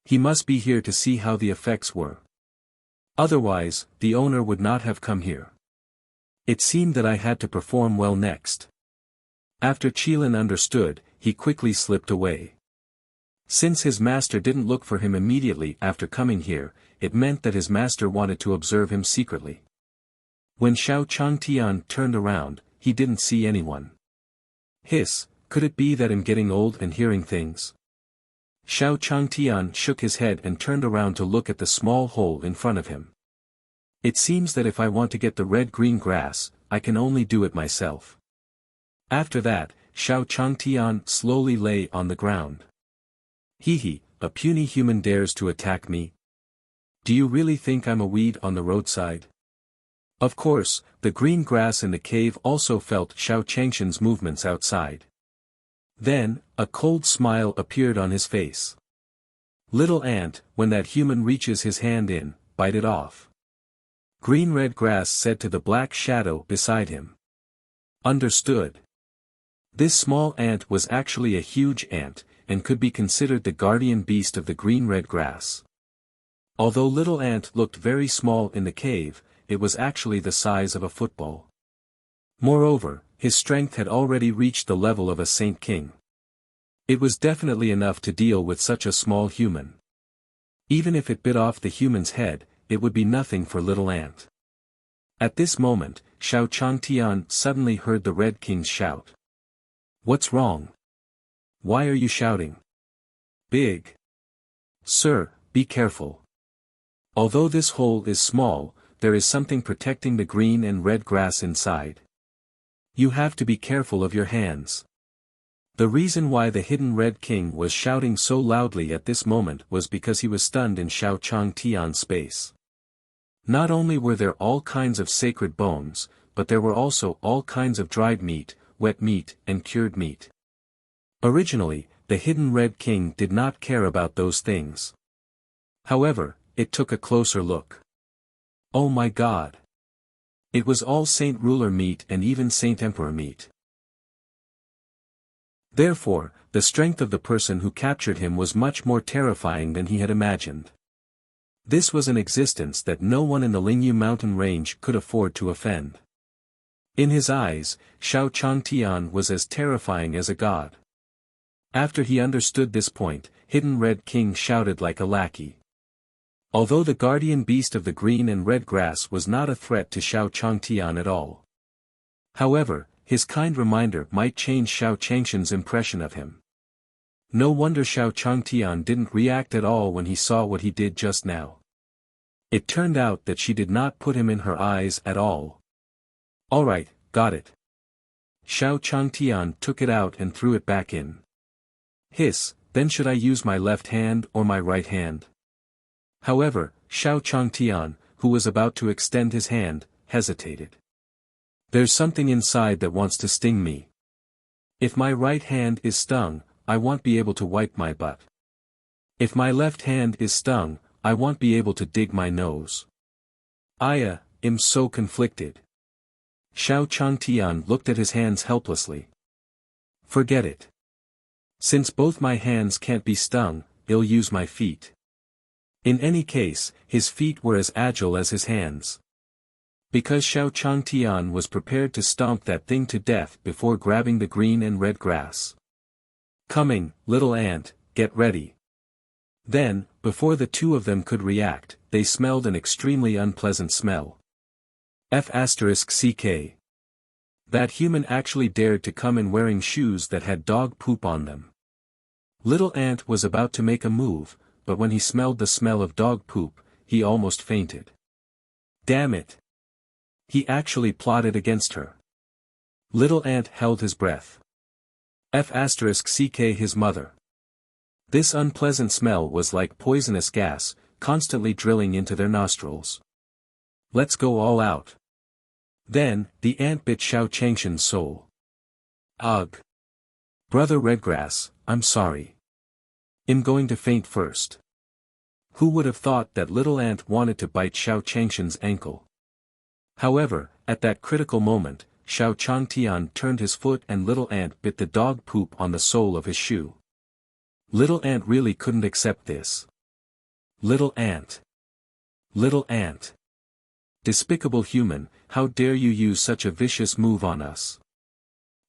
He must be here to see how the effects were. Otherwise, the owner would not have come here. It seemed that I had to perform well next. After Qilin understood, he quickly slipped away. Since his master didn't look for him immediately after coming here, it meant that his master wanted to observe him secretly. When Xiao Changtian turned around, he didn't see anyone. Could it be that I'm getting old and hearing things? Xiao Changtian shook his head and turned around to look at the small hole in front of him. It seems that if I want to get the red-green grass, I can only do it myself. After that, Xiao Changtian slowly lay on the ground. A puny human dares to attack me? Do you really think I'm a weed on the roadside? Of course, the green grass in the cave also felt Xiao Changshan's movements outside. Then, a cold smile appeared on his face. Little ant, when that human reaches his hand in, bite it off. Green-red grass said to the black shadow beside him. Understood. This small ant was actually a huge ant, and could be considered the guardian beast of the green-red grass. Although little ant looked very small in the cave, it was actually the size of a football. Moreover, his strength had already reached the level of a saint king. It was definitely enough to deal with such a small human. Even if it bit off the human's head, it would be nothing for little ant. At this moment, Xiao Changtian suddenly heard the Red King's shout. What's wrong? Why are you shouting? Big. Sir, be careful. Although this hole is small, there is something protecting the green and red grass inside. You have to be careful of your hands. The reason why the hidden Red King was shouting so loudly at this moment was because he was stunned in Xiao Changtian's space. Not only were there all kinds of sacred bones, but there were also all kinds of dried meat, wet meat, and cured meat. Originally, the hidden Red King did not care about those things. However, it took a closer look. Oh my God! It was all Saint Ruler meat and even Saint Emperor meat. Therefore, the strength of the person who captured him was much more terrifying than he had imagined. This was an existence that no one in the Lingyu mountain range could afford to offend. In his eyes, Xiao Changtian was as terrifying as a god. After he understood this point, Hidden Red King shouted like a lackey. Although the guardian beast of the green and red grass was not a threat to Xiao Changtian at all. However, his kind reminder might change Xiao Changshan's impression of him. No wonder Xiao Changtian didn't react at all when he saw what he did just now. It turned out that she did not put him in her eyes at all. Alright, got it. Xiao Changtian took it out and threw it back in. Then should I use my left hand or my right hand? However, Xiao Changtian, who was about to extend his hand, hesitated. There's something inside that wants to sting me. If my right hand is stung, I won't be able to wipe my butt. If my left hand is stung, I won't be able to dig my nose. I am so conflicted. Xiao Changtian looked at his hands helplessly. Forget it. Since both my hands can't be stung, I'll use my feet. In any case, his feet were as agile as his hands. Because Xiao Changtian was prepared to stomp that thing to death before grabbing the green and red grass. Coming, little ant, get ready. Then, before the two of them could react, they smelled an extremely unpleasant smell. F***ck. That human actually dared to come in wearing shoes that had dog poop on them. Little ant was about to make a move, but when he smelled the smell of dog poop, he almost fainted. Damn it! He actually plotted against her. Little ant held his breath. F***ck his mother. This unpleasant smell was like poisonous gas, constantly drilling into their nostrils. Let's go all out. Then, the ant bit Xiao Changshan's soul. Ugh. Brother Redgrass, I'm sorry. I'm going to faint first. Who would have thought that little ant wanted to bite Xiao Changshan's ankle? However, at that critical moment, Xiao Changtian turned his foot and little ant bit the dog poop on the sole of his shoe. Little ant really couldn't accept this. Little ant. Little ant. Despicable human, how dare you use such a vicious move on us?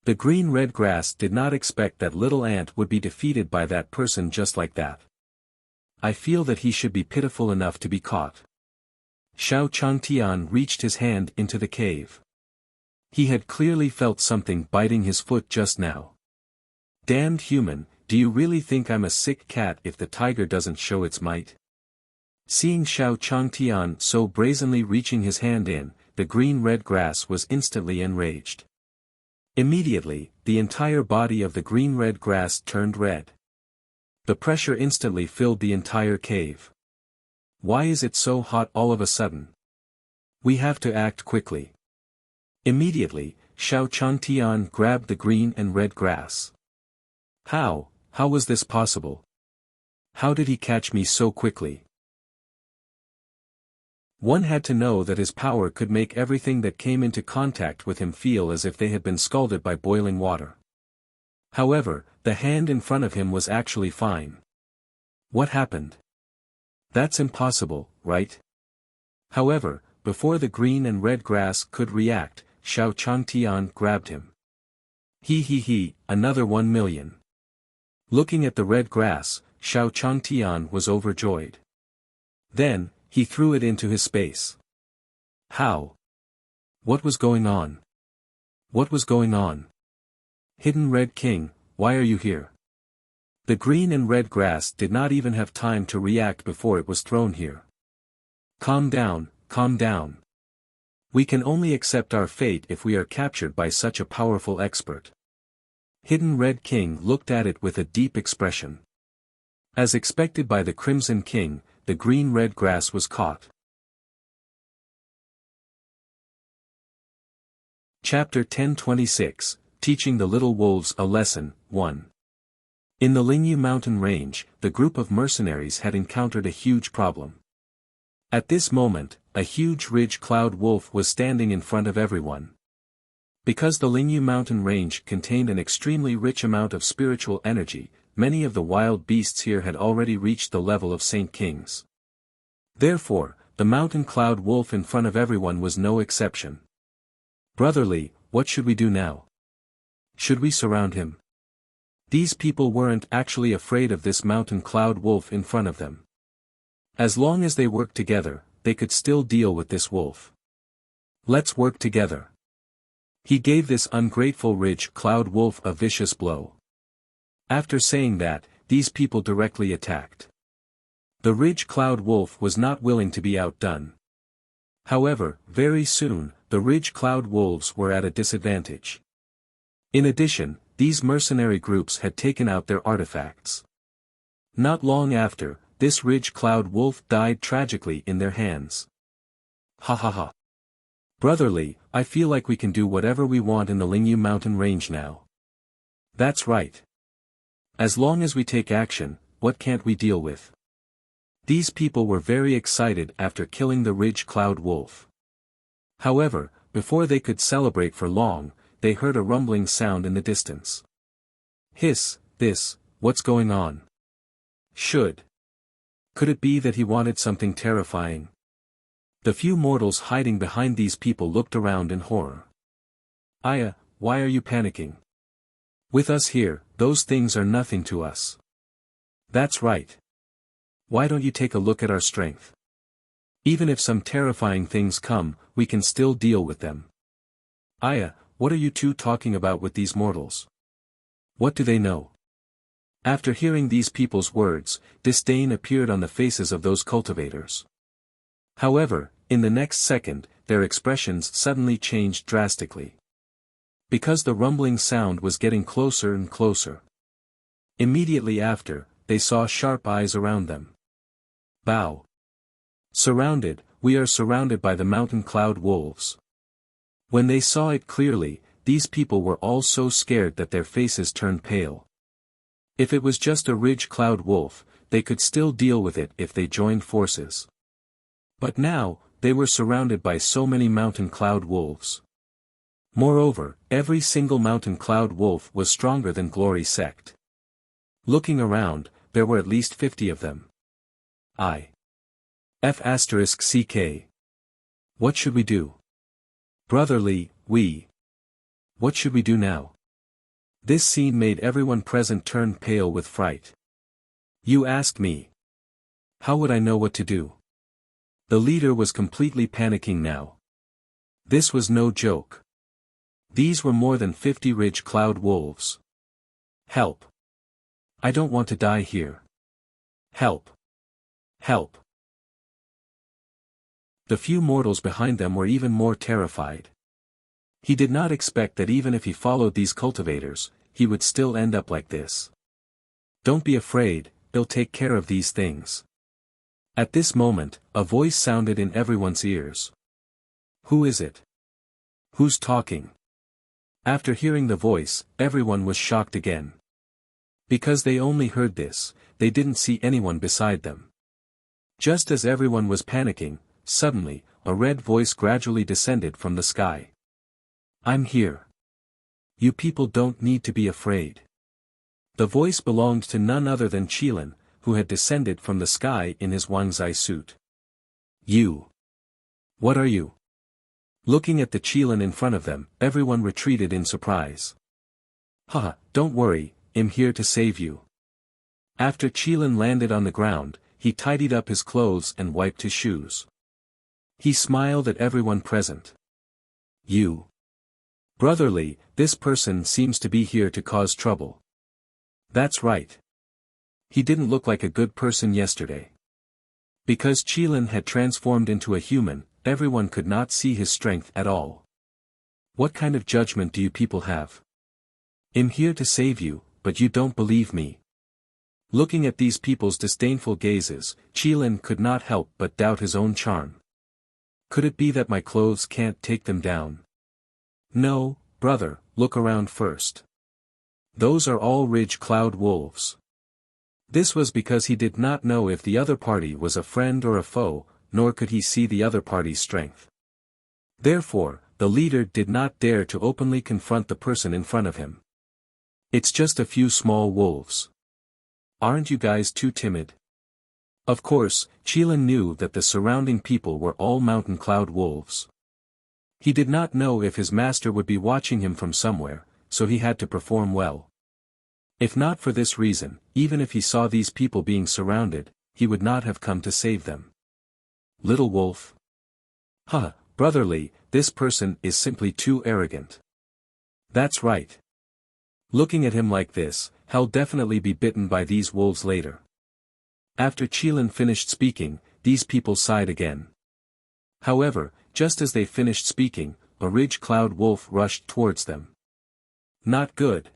The green-red grass did not expect that little ant would be defeated by that person just like that. I feel that he should be pitiful enough to be caught. Xiao Changtian reached his hand into the cave. He had clearly felt something biting his foot just now. Damned human, do you really think I'm a sick cat if the tiger doesn't show its might? Seeing Xiao Changtian so brazenly reaching his hand in, the green-red grass was instantly enraged. Immediately, the entire body of the green-red grass turned red. The pressure instantly filled the entire cave. Why is it so hot all of a sudden? We have to act quickly. Immediately, Xiao Changtian grabbed the green and red grass. How was this possible? How did he catch me so quickly? One had to know that his power could make everything that came into contact with him feel as if they had been scalded by boiling water. However, the hand in front of him was actually fine. What happened? That's impossible, right? However, before the green and red grass could react, Xiao Changtian grabbed him. Another 1 million. Looking at the red grass, Xiao Changtian was overjoyed. Then, he threw it into his space. How? What was going on? What was going on? Hidden Red King, why are you here? The green and red grass did not even have time to react before it was thrown here. Calm down, calm down. We can only accept our fate if we are captured by such a powerful expert. Hidden Red King looked at it with a deep expression. As expected by the Crimson King, the green-red grass was caught. Chapter 1026, Teaching the Little Wolves a Lesson, 1. In the Lingyu mountain range, the group of mercenaries had encountered a huge problem. At this moment, a huge ridge cloud wolf was standing in front of everyone. Because the Lingyu mountain range contained an extremely rich amount of spiritual energy, many of the wild beasts here had already reached the level of Saint Kings. Therefore, the mountain cloud wolf in front of everyone was no exception. Brotherly, what should we do now? Should we surround him? These people weren't actually afraid of this mountain cloud wolf in front of them. As long as they worked together, they could still deal with this wolf. Let's work together. He gave this ungrateful ridge cloud wolf a vicious blow. After saying that, these people directly attacked. The ridge cloud wolf was not willing to be outdone. However, very soon, the ridge cloud wolves were at a disadvantage. In addition, these mercenary groups had taken out their artifacts. Not long after, this ridge cloud wolf died tragically in their hands. Ha ha ha. Brotherly, I feel like we can do whatever we want in the Lingyu mountain range now. That's right. As long as we take action, what can't we deal with? These people were very excited after killing the Ridge Cloud Wolf. However, before they could celebrate for long, they heard a rumbling sound in the distance. Hiss, what's going on? Could it be that he wanted something terrifying? The few mortals hiding behind these people looked around in horror. Aya, why are you panicking? With us here, those things are nothing to us. That's right. Why don't you take a look at our strength? Even if some terrifying things come, we can still deal with them. Aya, what are you two talking about with these mortals? What do they know? After hearing these people's words, disdain appeared on the faces of those cultivators. However, in the next second, their expressions suddenly changed drastically. Because the rumbling sound was getting closer and closer. Immediately after, they saw sharp eyes around them. Bow. We are surrounded by the mountain cloud wolves. When they saw it clearly, these people were all so scared that their faces turned pale. If it was just a Ridge Cloud Wolf, they could still deal with it if they joined forces. But now, they were surrounded by so many mountain cloud wolves. Moreover, every single mountain cloud wolf was stronger than Glory Sect. Looking around, there were at least 50 of them. F***CK. What should we do? Brotherly, what should we do now? This scene made everyone present turn pale with fright. You asked me. How would I know what to do? The leader was completely panicking now. This was no joke. These were more than 50 Ridge Cloud Wolves. Help. I don't want to die here. Help. Help. The few mortals behind them were even more terrified. He did not expect that even if he followed these cultivators, he would still end up like this. Don't be afraid, they'll take care of these things. At this moment, a voice sounded in everyone's ears. Who is it? Who's talking? After hearing the voice, everyone was shocked again. Because they only heard this, they didn't see anyone beside them. Just as everyone was panicking, suddenly, a red voice gradually descended from the sky. I'm here. You people don't need to be afraid. The voice belonged to none other than Qilin, who had descended from the sky in his Wangzai suit. You. What are you? Looking at the Qilin in front of them, everyone retreated in surprise. Haha, don't worry, I'm here to save you. After Qilin landed on the ground, he tidied up his clothes and wiped his shoes. He smiled at everyone present. You. Brotherly, this person seems to be here to cause trouble. That's right. He didn't look like a good person yesterday. Because Qilin had transformed into a human, everyone could not see his strength at all. What kind of judgment do you people have? I'm here to save you, but you don't believe me. Looking at these people's disdainful gazes, Qilin could not help but doubt his own charm. Could it be that my clothes can't take them down? No, brother, look around first. Those are all Ridge Cloud Wolves. This was because he did not know if the other party was a friend or a foe, nor could he see the other party's strength. Therefore, the leader did not dare to openly confront the person in front of him. It's just a few small wolves. Aren't you guys too timid? Of course, Qilin knew that the surrounding people were all mountain cloud wolves. He did not know if his master would be watching him from somewhere, so he had to perform well. If not for this reason, even if he saw these people being surrounded, he would not have come to save them. Little wolf. Brotherly, this person is simply too arrogant. That's right. Looking at him like this, he'll definitely be bitten by these wolves later. After Qilin finished speaking, these people sighed again. However, just as they finished speaking, a Ridge Cloud Wolf rushed towards them. Not good.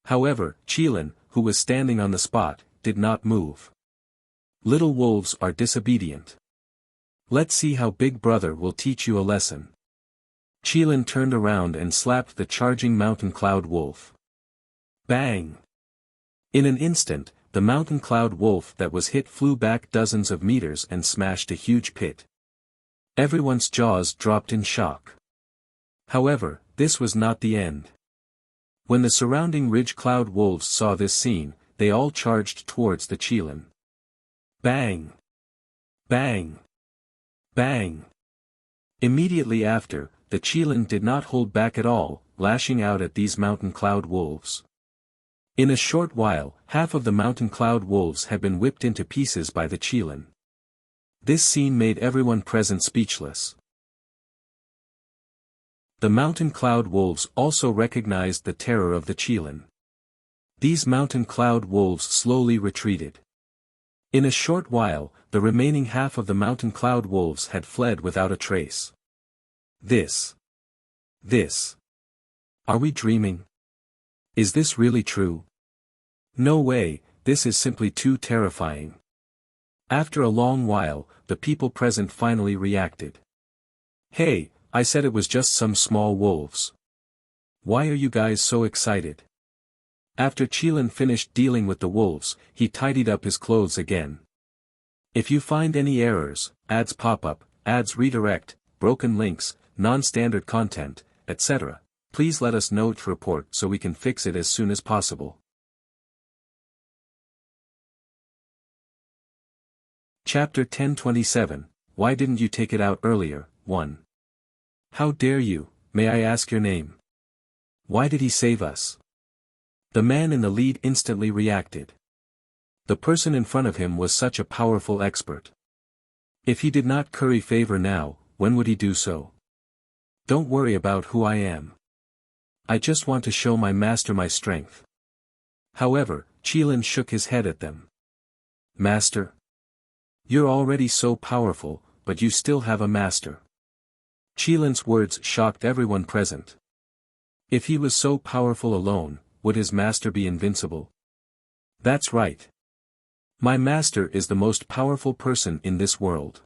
However, Qilin, who was standing on the spot, did not move. Little wolves are disobedient. Let's see how Big Brother will teach you a lesson. Qilin turned around and slapped the charging mountain cloud wolf. Bang! In an instant, the mountain cloud wolf that was hit flew back dozens of meters and smashed a huge pit. Everyone's jaws dropped in shock. However, this was not the end. When the surrounding ridge cloud wolves saw this scene, they all charged towards the Qilin. Bang! Bang! Bang! Immediately after, the Qilin did not hold back at all, lashing out at these mountain cloud wolves. In a short while, half of the mountain cloud wolves had been whipped into pieces by the Qilin. This scene made everyone present speechless. The mountain cloud wolves also recognized the terror of the Qilin. These mountain cloud wolves slowly retreated. In a short while, the remaining half of the mountain cloud wolves had fled without a trace. This. Are we dreaming? Is this really true? No way, this is simply too terrifying. After a long while, the people present finally reacted. Hey, I said it was just some small wolves. Why are you guys so excited? After Qilin finished dealing with the wolves, he tidied up his clothes again. If you find any errors, ads pop up, ads redirect, broken links, non-standard content, etc., please let us know to report so we can fix it as soon as possible. Chapter 1027, Why didn't you take it out earlier? 1. How dare you, may I ask your name? Why did he save us? The man in the lead instantly reacted. The person in front of him was such a powerful expert. If he did not curry favor now, when would he do so? Don't worry about who I am. I just want to show my master my strength. However, Qilin shook his head at them. Master? You're already so powerful, but you still have a master. Qilin's words shocked everyone present. If he was so powerful alone, would his master be invincible? That's right. My master is the most powerful person in this world.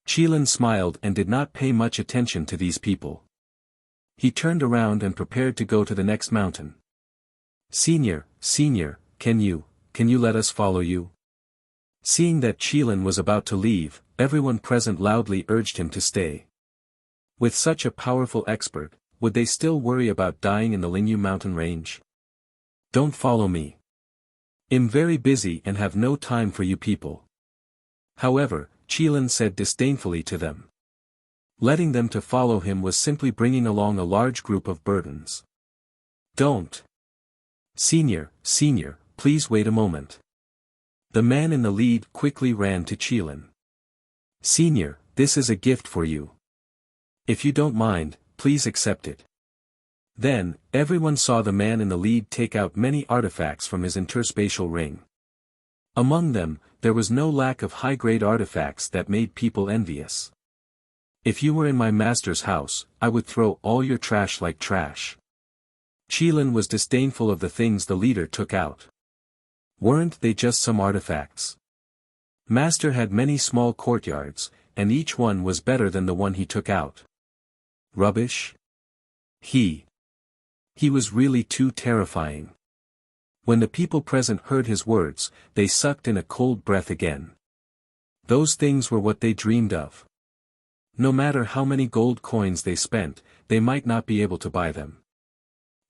Qilin smiled and did not pay much attention to these people. He turned around and prepared to go to the next mountain. Senior, can you let us follow you? Seeing that Qilin was about to leave, everyone present loudly urged him to stay. With such a powerful expert, would they still worry about dying in the Lingyu mountain range? Don't follow me. I'm very busy and have no time for you people. However, Qilin said disdainfully to them. Letting them to follow him was simply bringing along a large group of burdens. Don't. Senior, please wait a moment. The man in the lead quickly ran to Qilin. Senior, this is a gift for you. If you don't mind, please accept it. Then, everyone saw the man in the lead take out many artifacts from his interspatial ring. Among them, there was no lack of high-grade artifacts that made people envious. If you were in my master's house, I would throw all your trash like trash. Qilin was disdainful of the things the leader took out. Weren't they just some artifacts? Master had many small courtyards, and each one was better than the one he took out. Rubbish? He was really too terrifying. When the people present heard his words, they sucked in a cold breath again. Those things were what they dreamed of. No matter how many gold coins they spent, they might not be able to buy them.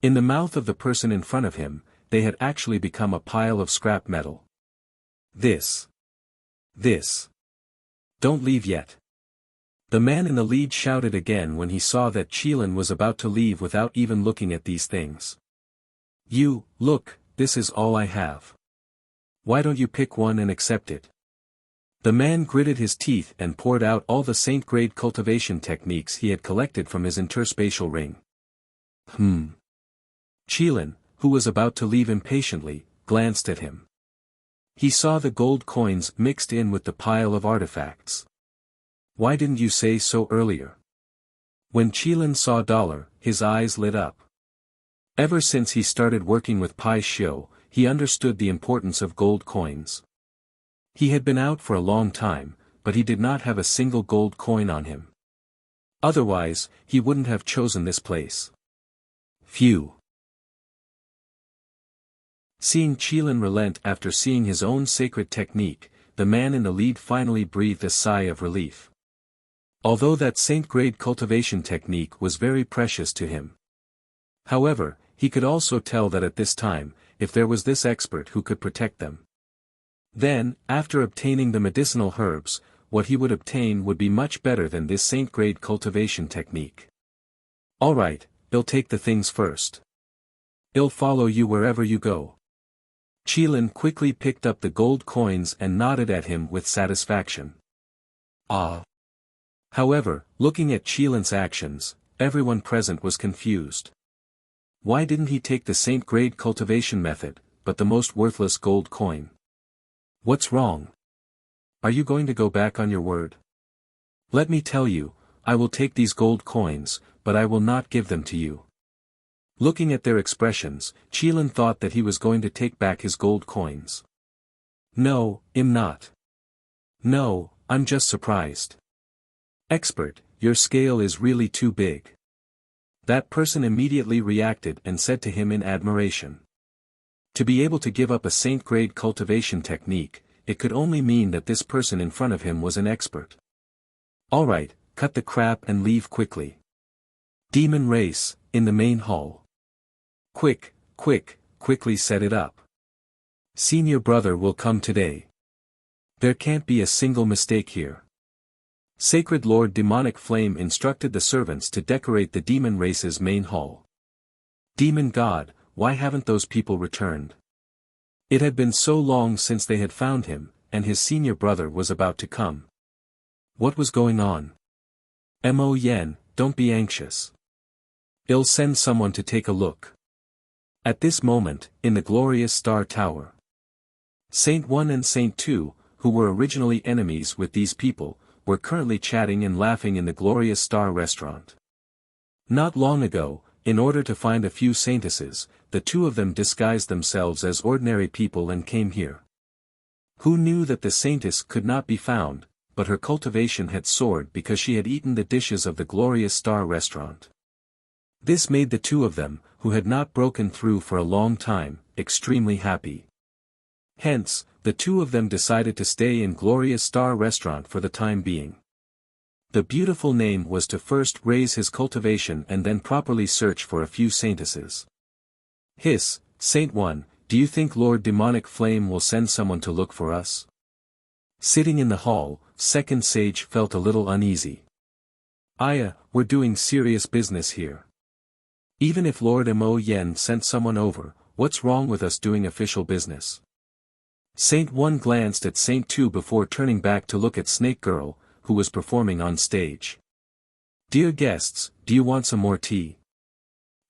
In the mouth of the person in front of him, they had actually become a pile of scrap metal. This. Don't leave yet. The man in the lead shouted again when he saw that Qilin was about to leave without even looking at these things. Look, this is all I have. Why don't you pick one and accept it? The man gritted his teeth and poured out all the saint-grade cultivation techniques he had collected from his interspatial ring. Qilin, who was about to leave impatiently, glanced at him. He saw the gold coins mixed in with the pile of artifacts. Why didn't you say so earlier? When Qilin saw dollar, his eyes lit up. Ever since he started working with Pai Xiu, he understood the importance of gold coins. He had been out for a long time, but he did not have a single gold coin on him. Otherwise, he wouldn't have chosen this place. Phew. Seeing Qilin relent after seeing his own sacred technique, the man in the lead finally breathed a sigh of relief. Although that saint-grade cultivation technique was very precious to him. However, he could also tell that at this time, if there was this expert who could protect them. Then, after obtaining the medicinal herbs, what he would obtain would be much better than this saint-grade cultivation technique. Alright, I'll take the things first. I'll follow you wherever you go. Qilin quickly picked up the gold coins and nodded at him with satisfaction. Ah. However, looking at Qilin's actions, everyone present was confused. Why didn't he take the saint-grade cultivation method, but the most worthless gold coin? What's wrong? Are you going to go back on your word? Let me tell you, I will take these gold coins, but I will not give them to you. Looking at their expressions, Qilin thought that he was going to take back his gold coins. No, I'm not. No, I'm just surprised. Expert, your scale is really too big. That person immediately reacted and said to him in admiration. To be able to give up a saint-grade cultivation technique, it could only mean that this person in front of him was an expert. Alright, cut the crap and leave quickly. Demon race, in the main hall. Quickly set it up. Senior brother will come today. There can't be a single mistake here. Sacred Lord Demonic Flame instructed the servants to decorate the demon race's main hall. Demon God, why haven't those people returned? It had been so long since they had found him, and his senior brother was about to come. What was going on? Mo Yen, don't be anxious. I'll send someone to take a look. At this moment, in the glorious Star Tower, Saint 1 and Saint 2, who were originally enemies with these people, were currently chatting and laughing in the glorious Star restaurant. Not long ago, in order to find a few saintesses, the two of them disguised themselves as ordinary people and came here. Who knew that the saintess could not be found, but her cultivation had soared because she had eaten the dishes of the glorious Star restaurant. This made the two of them, who had not broken through for a long time, extremely happy. Hence, the two of them decided to stay in Glorious Star Restaurant for the time being. The beautiful name was to first raise his cultivation and then properly search for a few saintesses. Hiss, Saint 1, do you think Lord Demonic Flame will send someone to look for us? Sitting in the hall, Second Sage felt a little uneasy. We're doing serious business here. Even if Lord Mo Yen sent someone over, what's wrong with us doing official business? Saint 1 glanced at Saint 2 before turning back to look at Snake Girl, who was performing on stage. Dear guests, do you want some more tea?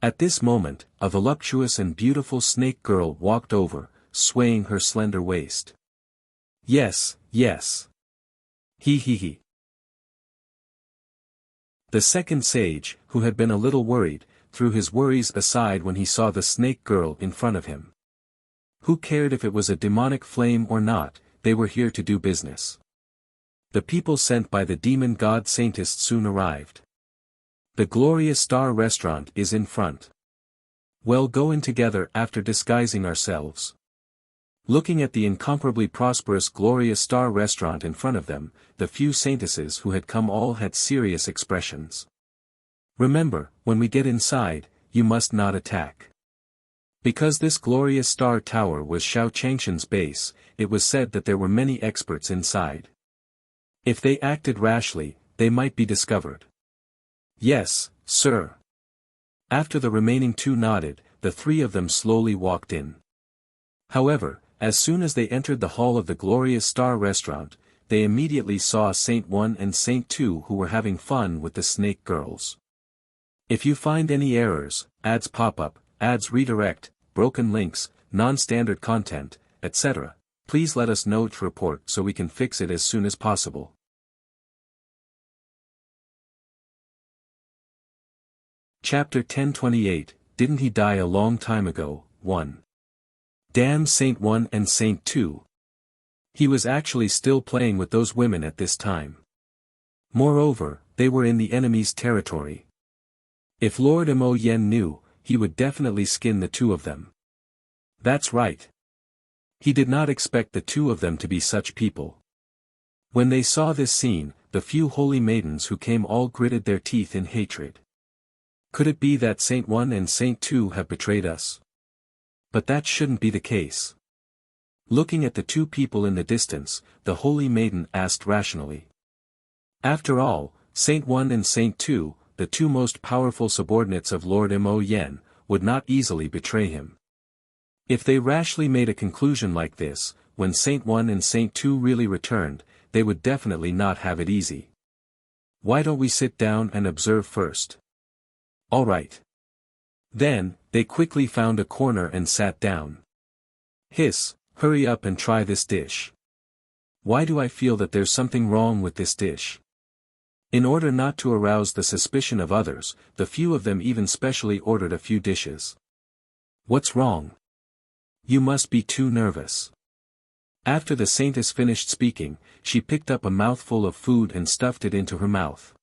At this moment, a voluptuous and beautiful Snake Girl walked over, swaying her slender waist. Yes. He. The second sage, who had been a little worried, threw his worries aside when he saw the Snake Girl in front of him. Who cared if it was a demonic flame or not, they were here to do business. The people sent by the demon god Saintess soon arrived. The glorious Star Restaurant is in front. Well, go in together after disguising ourselves. Looking at the incomparably prosperous glorious Star Restaurant in front of them, the few saintesses who had come all had serious expressions. Remember, when we get inside, you must not attack. Because this glorious Star Tower was Xiao Changshan's base, it was said that there were many experts inside. If they acted rashly, they might be discovered. Yes, sir. After the remaining two nodded, the three of them slowly walked in. However, as soon as they entered the hall of the glorious Star Restaurant, they immediately saw Saint 1 and Saint 2 who were having fun with the snake girls. If you find any errors, ads pop up, ads redirect, broken links, non-standard content, etc., please let us know to report so we can fix it as soon as possible. Chapter 1028, Didn't he die a long time ago? 1. Damn Saint 1 and Saint 2. He was actually still playing with those women at this time. Moreover, they were in the enemy's territory. If Lord Mo Yen knew, he would definitely skin the two of them. That's right. He did not expect the two of them to be such people. When they saw this scene, the few holy maidens who came all gritted their teeth in hatred. Could it be that Saint 1 and Saint 2 have betrayed us? But that shouldn't be the case. Looking at the two people in the distance, the holy maiden asked rationally. After all, Saint 1 and Saint 2, the two most powerful subordinates of Lord Mo Yen, would not easily betray him. If they rashly made a conclusion like this, when Saint 1 and Saint 2 really returned, they would definitely not have it easy. Why don't we sit down and observe first? All right. Then, they quickly found a corner and sat down. Hiss, hurry up and try this dish. Why do I feel that there's something wrong with this dish? In order not to arouse the suspicion of others, the few of them even specially ordered a few dishes. What's wrong? You must be too nervous. After the saintess finished speaking, she picked up a mouthful of food and stuffed it into her mouth.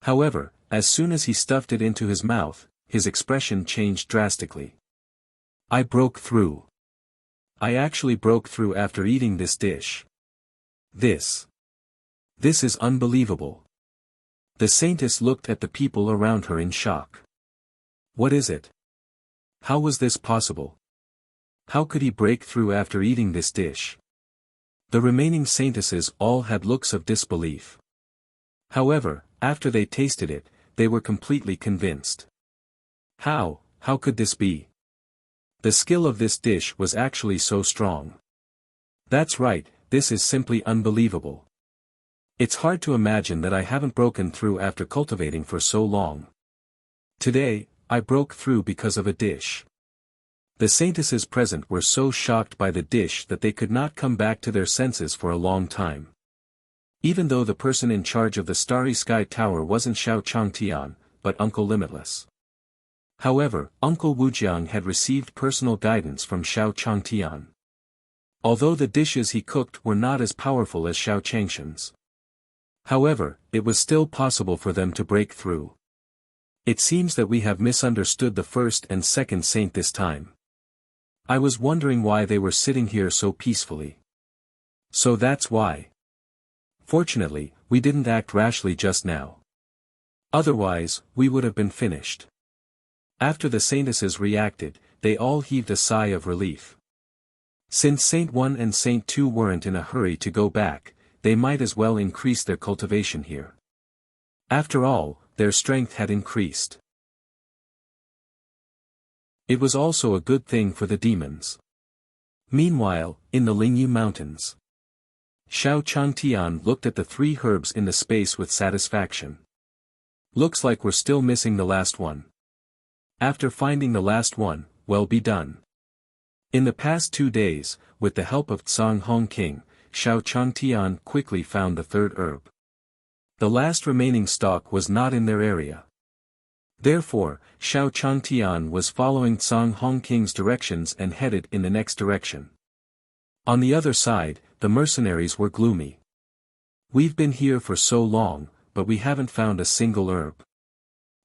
However, as soon as he stuffed it into his mouth, his expression changed drastically. I broke through. I actually broke through after eating this dish. This is unbelievable. The saintess looked at the people around her in shock. What is it? How was this possible? How could he break through after eating this dish? The remaining saintesses all had looks of disbelief. However, after they tasted it, they were completely convinced. How could this be? The skill of this dish was actually so strong. That's right, this is simply unbelievable. It's hard to imagine that I haven't broken through after cultivating for so long. Today, I broke through because of a dish. The saintesses present were so shocked by the dish that they could not come back to their senses for a long time. Even though the person in charge of the Starry Sky Tower wasn't Xiao Changtian, but Uncle Limitless. However, Uncle Wujiang had received personal guidance from Xiao Changtian. Although the dishes he cooked were not as powerful as Xiao Changshan's. However, it was still possible for them to break through. It seems that we have misunderstood the first and second saint this time. I was wondering why they were sitting here so peacefully. So that's why. Fortunately, we didn't act rashly just now. Otherwise, we would have been finished. After the saintesses reacted, they all heaved a sigh of relief. Since Saint 1 and Saint 2 weren't in a hurry to go back, they might as well increase their cultivation here. After all, their strength had increased. It was also a good thing for the demons. Meanwhile, in the Lingyu Mountains, Xiao Changtian looked at the 3 herbs in the space with satisfaction. Looks like we're still missing the last one. After finding the last one, well be done. In the past 2 days, with the help of Tsang Hong King, Xiao Changtian quickly found the 3rd herb. The last remaining stalk was not in their area. Therefore, Xiao Changtian was following Tsang Hong King's directions and headed in the next direction. On the other side, the mercenaries were gloomy. We've been here for so long, but we haven't found a single herb.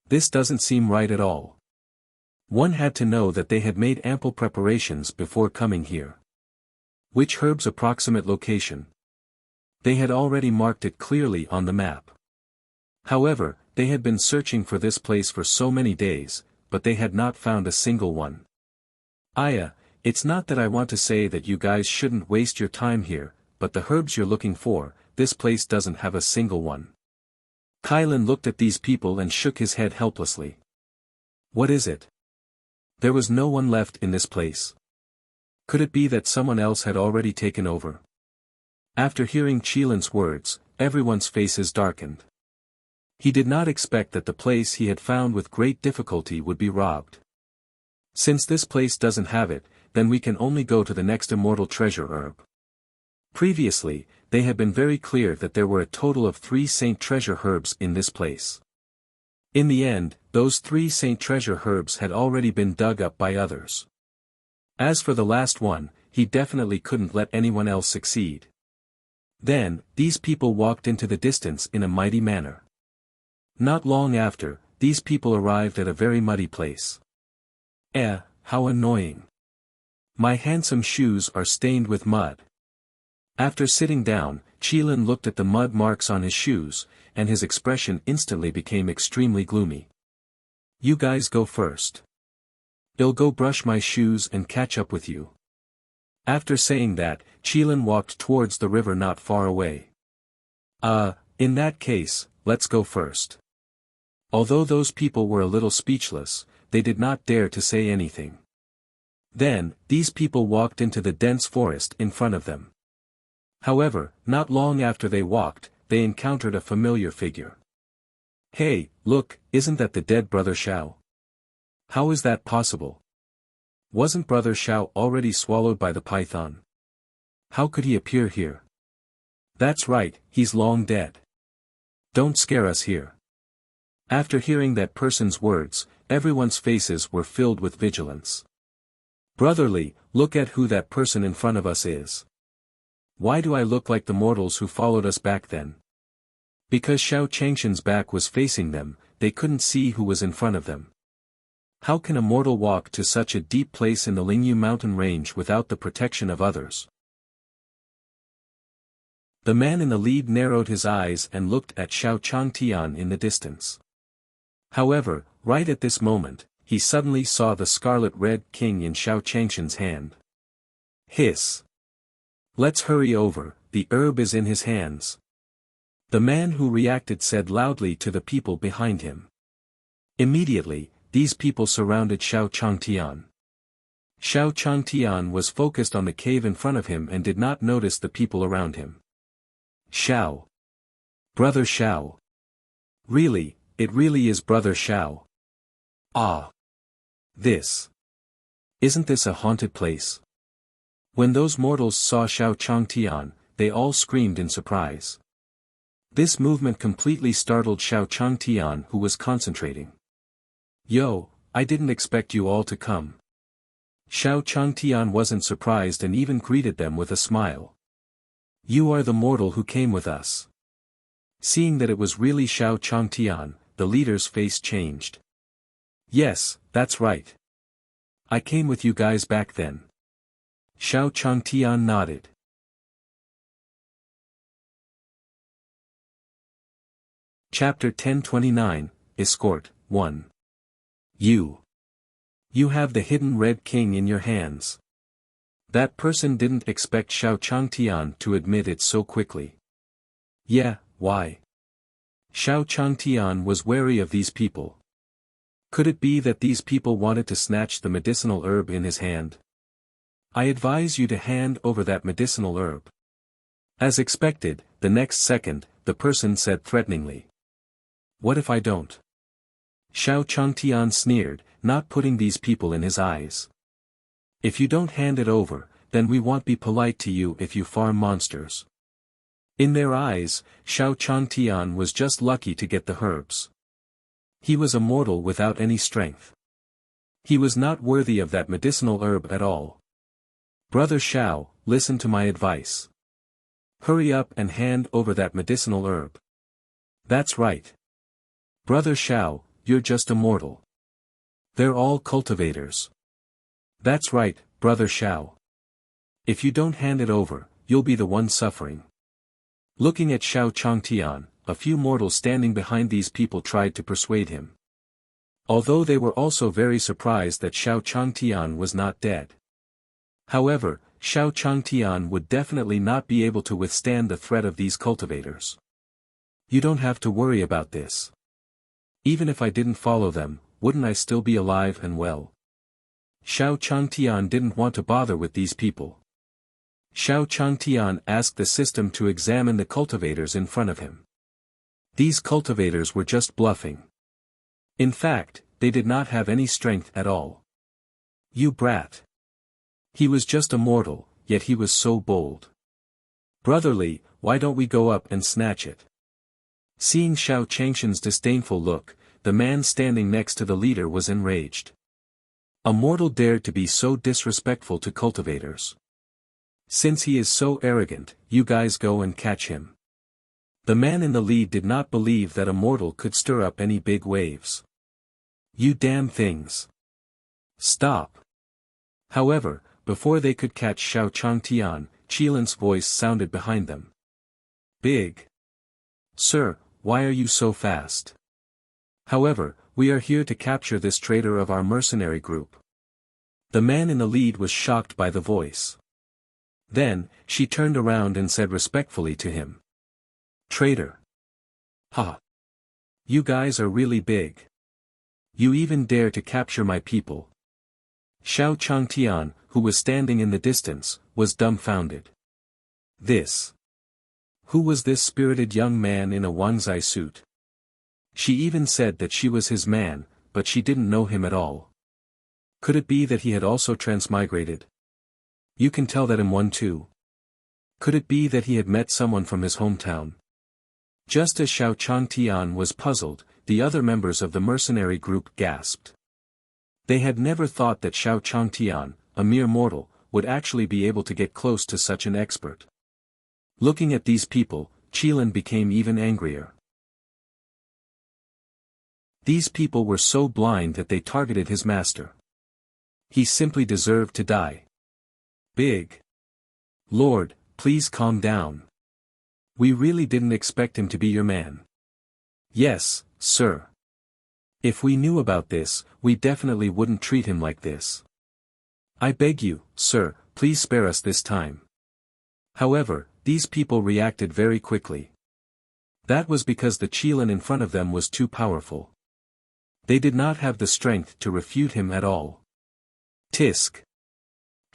This doesn't seem right at all. One had to know that they had made ample preparations before coming here. Which herb's approximate location? They had already marked it clearly on the map. However, they had been searching for this place for so many days, but they had not found a single one. Aya, it's not that I want to say that you guys shouldn't waste your time here, but the herbs you're looking for, this place doesn't have a single one. Kylin looked at these people and shook his head helplessly. What is it? There was no one left in this place. Could it be that someone else had already taken over? After hearing Qilin's words, everyone's faces darkened. He did not expect that the place he had found with great difficulty would be robbed. Since this place doesn't have it, then we can only go to the next immortal treasure herb. Previously, they had been very clear that there were a total of 3 saint treasure herbs in this place. In the end, those 3 saint treasure herbs had already been dug up by others. As for the last one, he definitely couldn't let anyone else succeed. Then, these people walked into the distance in a mighty manner. Not long after, these people arrived at a very muddy place. How annoying. My handsome shoes are stained with mud. After sitting down, Qilin looked at the mud marks on his shoes, and his expression instantly became extremely gloomy. You guys go first. I'll go brush my shoes and catch up with you. After saying that, Qilin walked towards the river not far away. In that case, let's go first. Although those people were a little speechless, they did not dare to say anything. Then, these people walked into the dense forest in front of them. However, not long after they walked, they encountered a familiar figure. Hey, look, isn't that the dead Brother Xiao? How is that possible? Wasn't Brother Xiao already swallowed by the python? How could he appear here? That's right, he's long dead. Don't scare us here. After hearing that person's words, everyone's faces were filled with vigilance. Brotherly, look at who that person in front of us is. Why do I look like the mortals who followed us back then? Because Xiao Changshan's back was facing them, they couldn't see who was in front of them. How can a mortal walk to such a deep place in the Lingyu mountain range without the protection of others? The man in the lead narrowed his eyes and looked at Xiao Changtian in the distance. However, right at this moment, he suddenly saw the scarlet-red king in Xiao Changshan's hand. Hiss! Let's hurry over, the herb is in his hands. The man who reacted said loudly to the people behind him. Immediately, these people surrounded Xiao Changtian. Xiao Changtian was focused on the cave in front of him and did not notice the people around him. Xiao! Brother Xiao! Really, it really is Brother Xiao. Ah! Isn't this a haunted place? When those mortals saw Xiao Changtian, they all screamed in surprise. This movement completely startled Xiao Changtian, who was concentrating. Yo, I didn't expect you all to come. Xiao Changtian wasn't surprised and even greeted them with a smile. You are the mortal who came with us. Seeing that it was really Xiao Changtian, the leader's face changed. Yes, that's right. I came with you guys back then. Xiao Changtian nodded. Chapter 1029, Escort, 1. You have the hidden Red King in your hands. That person didn't expect Xiao Changtian to admit it so quickly. Yeah, why? Xiao Changtian was wary of these people. Could it be that these people wanted to snatch the medicinal herb in his hand? I advise you to hand over that medicinal herb. As expected, the next second, the person said threateningly. What if I don't? Xiao Changtian sneered, not putting these people in his eyes. If you don't hand it over, then we won't be polite to you if you farm monsters. In their eyes, Xiao Changtian was just lucky to get the herbs. He was a mortal without any strength. He was not worthy of that medicinal herb at all. Brother Xiao, listen to my advice. Hurry up and hand over that medicinal herb. That's right. Brother Xiao, you're just a mortal. They're all cultivators. That's right, Brother Xiao. If you don't hand it over, you'll be the one suffering. Looking at Xiao Changtian, a few mortals standing behind these people tried to persuade him. Although they were also very surprised that Xiao Changtian was not dead. However, Xiao Changtian would definitely not be able to withstand the threat of these cultivators. You don't have to worry about this. Even if I didn't follow them, wouldn't I still be alive and well? Xiao Changtian didn't want to bother with these people. Xiao Changtian asked the system to examine the cultivators in front of him. These cultivators were just bluffing. In fact, they did not have any strength at all. You brat. He was just a mortal, yet he was so bold. Brotherly, why don't we go up and snatch it? Seeing Xiao Changshan's disdainful look, the man standing next to the leader was enraged. A mortal dared to be so disrespectful to cultivators. Since he is so arrogant, you guys go and catch him. The man in the lead did not believe that a mortal could stir up any big waves. You damn things. Stop. However, before they could catch Xiao Changtian, Qilin's voice sounded behind them. Big. Sir, why are you so fast? However, we are here to capture this traitor of our mercenary group. The man in the lead was shocked by the voice. Then, she turned around and said respectfully to him. Traitor. Ha. You guys are really big. You even dare to capture my people. Xiao Changtian, who was standing in the distance, was dumbfounded. Who was this spirited young man in a Wangzai suit? She even said that she was his man, but she didn't know him at all. Could it be that he had also transmigrated? You can tell that in one too. Could it be that he had met someone from his hometown? Just as Xiao Changtian was puzzled, the other members of the mercenary group gasped. They had never thought that Xiao Changtian, a mere mortal, would actually be able to get close to such an expert. Looking at these people, Qilin became even angrier. These people were so blind that they targeted his master. He simply deserved to die. Big. Lord, please calm down. We really didn't expect him to be your man. Yes, sir. If we knew about this, we definitely wouldn't treat him like this. I beg you, sir, please spare us this time. However, these people reacted very quickly. That was because the Qilin in front of them was too powerful. They did not have the strength to refute him at all. Tisk.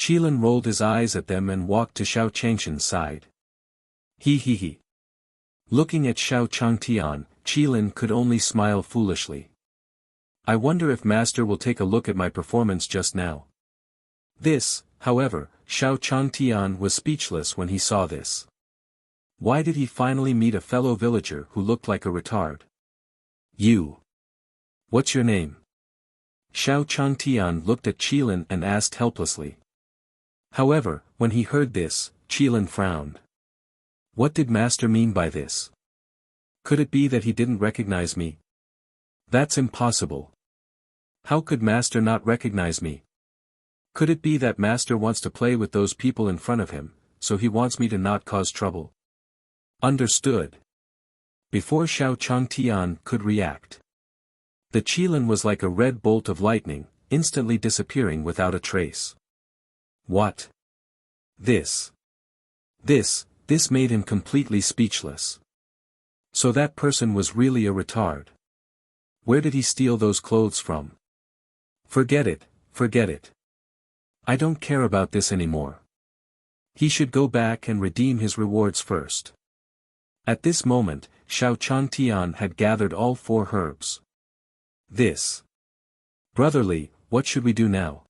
Qilin rolled his eyes at them and walked to Xiao Changshan's side. He. Looking at Xiao Changtian, Qilin could only smile foolishly. I wonder if Master will take a look at my performance just now. However, Xiao Changtian was speechless when he saw this. Why did he finally meet a fellow villager who looked like a retard? You. What's your name? Xiao Changtian looked at Qilin and asked helplessly. However, when he heard this, Qilin frowned. What did Master mean by this? Could it be that he didn't recognize me? That's impossible. How could Master not recognize me? Could it be that Master wants to play with those people in front of him, so he wants me to not cause trouble? Understood. Before Xiao Changtian could react, the Qilin was like a red bolt of lightning, instantly disappearing without a trace. What? This made him completely speechless. So that person was really a retard. Where did he steal those clothes from? Forget it. I don't care about this anymore. He should go back and redeem his rewards first. At this moment, Xiao Changtian had gathered all 4 herbs. Brotherly, what should we do now?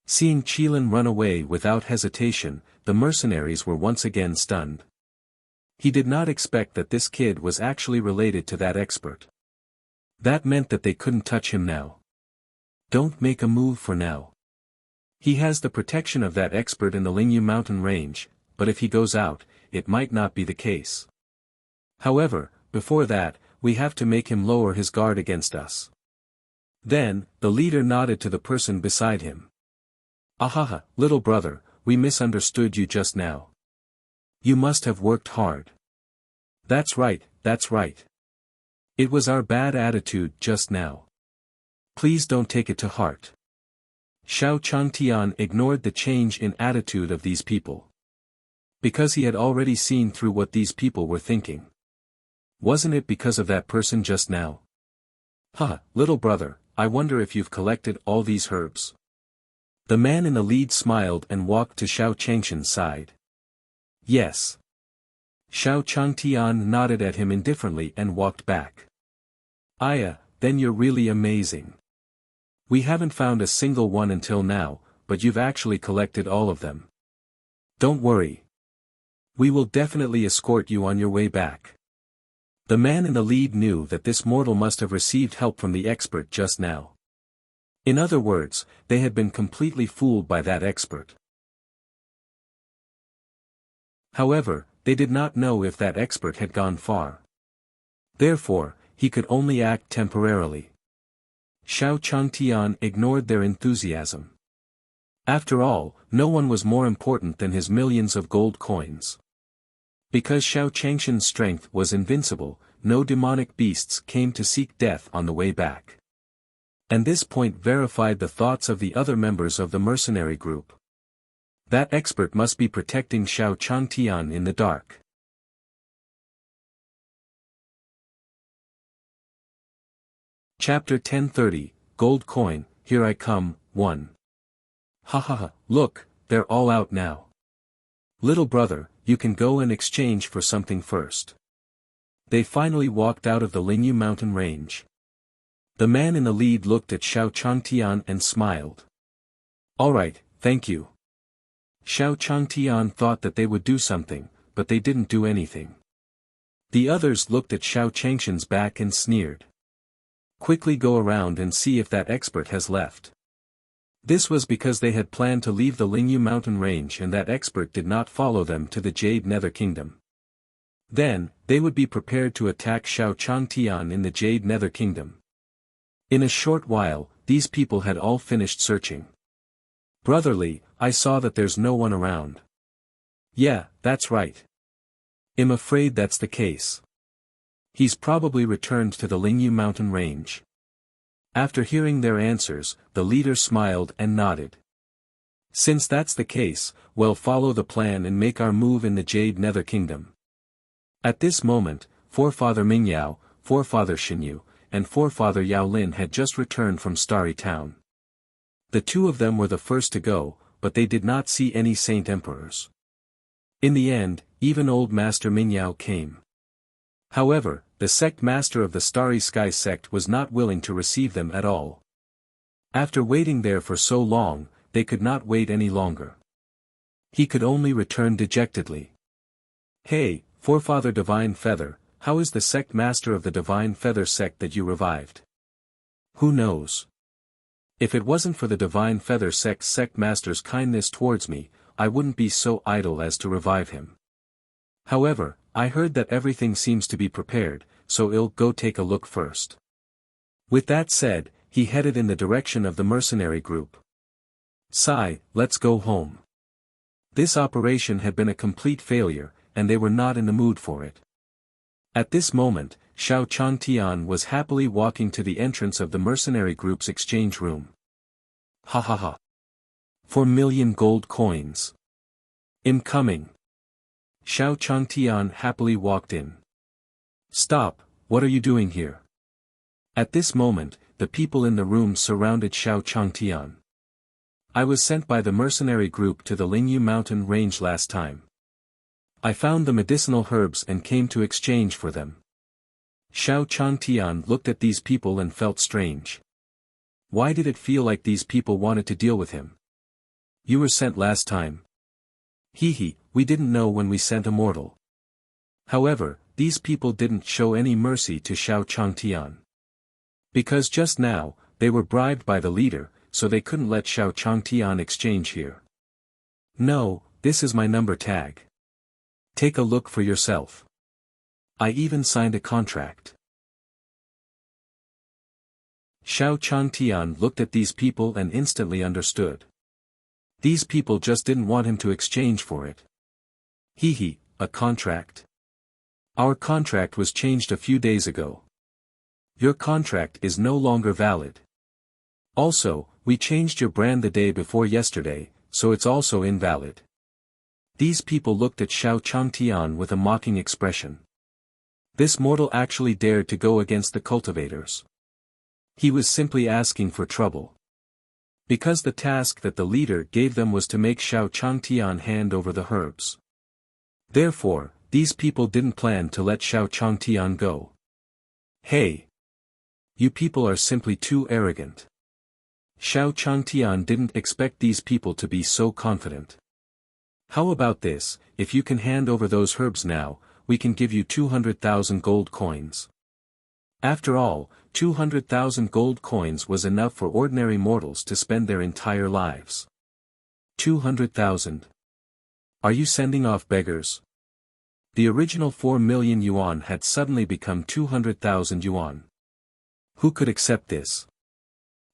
Seeing Qilin run away without hesitation, the mercenaries were once again stunned. He did not expect that this kid was actually related to that expert. That meant that they couldn't touch him now. Don't make a move for now. He has the protection of that expert in the Lingyu mountain range, but if he goes out, it might not be the case. However, before that, we have to make him lower his guard against us. Then, the leader nodded to the person beside him. Ahaha, little brother, we misunderstood you just now. You must have worked hard. That's right. It was our bad attitude just now. Please don't take it to heart. Xiao Changtian ignored the change in attitude of these people. Because he had already seen through what these people were thinking. Wasn't it because of that person just now? Haha, little brother, I wonder if you've collected all these herbs. The man in the lead smiled and walked to Xiao Changshan's side. Yes. Xiao Changtian nodded at him indifferently and walked back. Aya, then you're really amazing. We haven't found a single one until now, but you've actually collected all of them. Don't worry. We will definitely escort you on your way back. The man in the lead knew that this mortal must have received help from the expert just now. In other words, they had been completely fooled by that expert. However, they did not know if that expert had gone far. Therefore, he could only act temporarily. Xiao Changtian ignored their enthusiasm. After all, no one was more important than his millions of gold coins. Because Xiao Changshan's strength was invincible, no demonic beasts came to seek death on the way back. And this point verified the thoughts of the other members of the mercenary group. That expert must be protecting Xiao Changtian in the dark. Chapter 1030, Gold Coin, Here I Come, 1. Ha ha ha, look, they're all out now. Little brother, you can go and exchange for something first. They finally walked out of the Lingyu mountain range. The man in the lead looked at Xiao Changtian and smiled. Alright, thank you. Xiao Changtian thought that they would do something, but they didn't do anything. The others looked at Xiao Changshan's back and sneered. Quickly go around and see if that expert has left. This was because they had planned to leave the Lingyu mountain range and that expert did not follow them to the Jade Nether Kingdom. Then, they would be prepared to attack Xiao Changtian in the Jade Nether Kingdom. In a short while, these people had all finished searching. Brotherly, I saw that there's no one around. Yeah, that's right. I'm afraid that's the case. He's probably returned to the Lingyu mountain range. After hearing their answers, the leader smiled and nodded. Since that's the case, we'll follow the plan and make our move in the Jade Nether Kingdom. At this moment, Forefather Mingyao, Forefather Xinyu, and Forefather Yao Lin had just returned from Starry Town. The two of them were the first to go, but they did not see any Saint Emperors. In the end, even old Master Mingyao came. However, the sect master of the Starry Sky sect was not willing to receive them at all. After waiting there for so long, they could not wait any longer. He could only return dejectedly. Hey, Forefather Divine Feather, how is the sect master of the Divine Feather sect that you revived? Who knows? If it wasn't for the Divine Feather sect's sect master's kindness towards me, I wouldn't be so idle as to revive him. However, I heard that everything seems to be prepared, so I'll go take a look first. With that said, he headed in the direction of the mercenary group. Sigh, let's go home. This operation had been a complete failure, and they were not in the mood for it. At this moment, Xiao Changtian was happily walking to the entrance of the mercenary group's exchange room. Ha ha ha. 4,000,000 gold coins. I'm coming. Xiao Changtian happily walked in. Stop, what are you doing here? At this moment, the people in the room surrounded Xiao Changtian. I was sent by the mercenary group to the Lingyu mountain range last time. I found the medicinal herbs and came to exchange for them. Xiao Changtian looked at these people and felt strange. Why did it feel like these people wanted to deal with him? You were sent last time. Hee, we didn't know when we sent a mortal. However, these people didn't show any mercy to Xiao Changtian. Because just now, they were bribed by the leader, so they couldn't let Xiao Changtian exchange here. No, this is my number tag. Take a look for yourself. I even signed a contract. Xiao Changtian looked at these people and instantly understood. These people just didn't want him to exchange for it. Hee, a contract? Our contract was changed a few days ago. Your contract is no longer valid. Also, we changed your brand the day before yesterday, so it's also invalid. These people looked at Xiao Changtian with a mocking expression. This mortal actually dared to go against the cultivators. He was simply asking for trouble. Because the task that the leader gave them was to make Xiao Changtian hand over the herbs. Therefore, these people didn't plan to let Xiao Changtian go. Hey! You people are simply too arrogant. Xiao Changtian didn't expect these people to be so confident. How about this, if you can hand over those herbs now, we can give you 200,000 gold coins. After all, 200,000 gold coins was enough for ordinary mortals to spend their entire lives. 200,000. Are you sending off beggars? The original 4 million yuan had suddenly become 200,000 yuan. Who could accept this?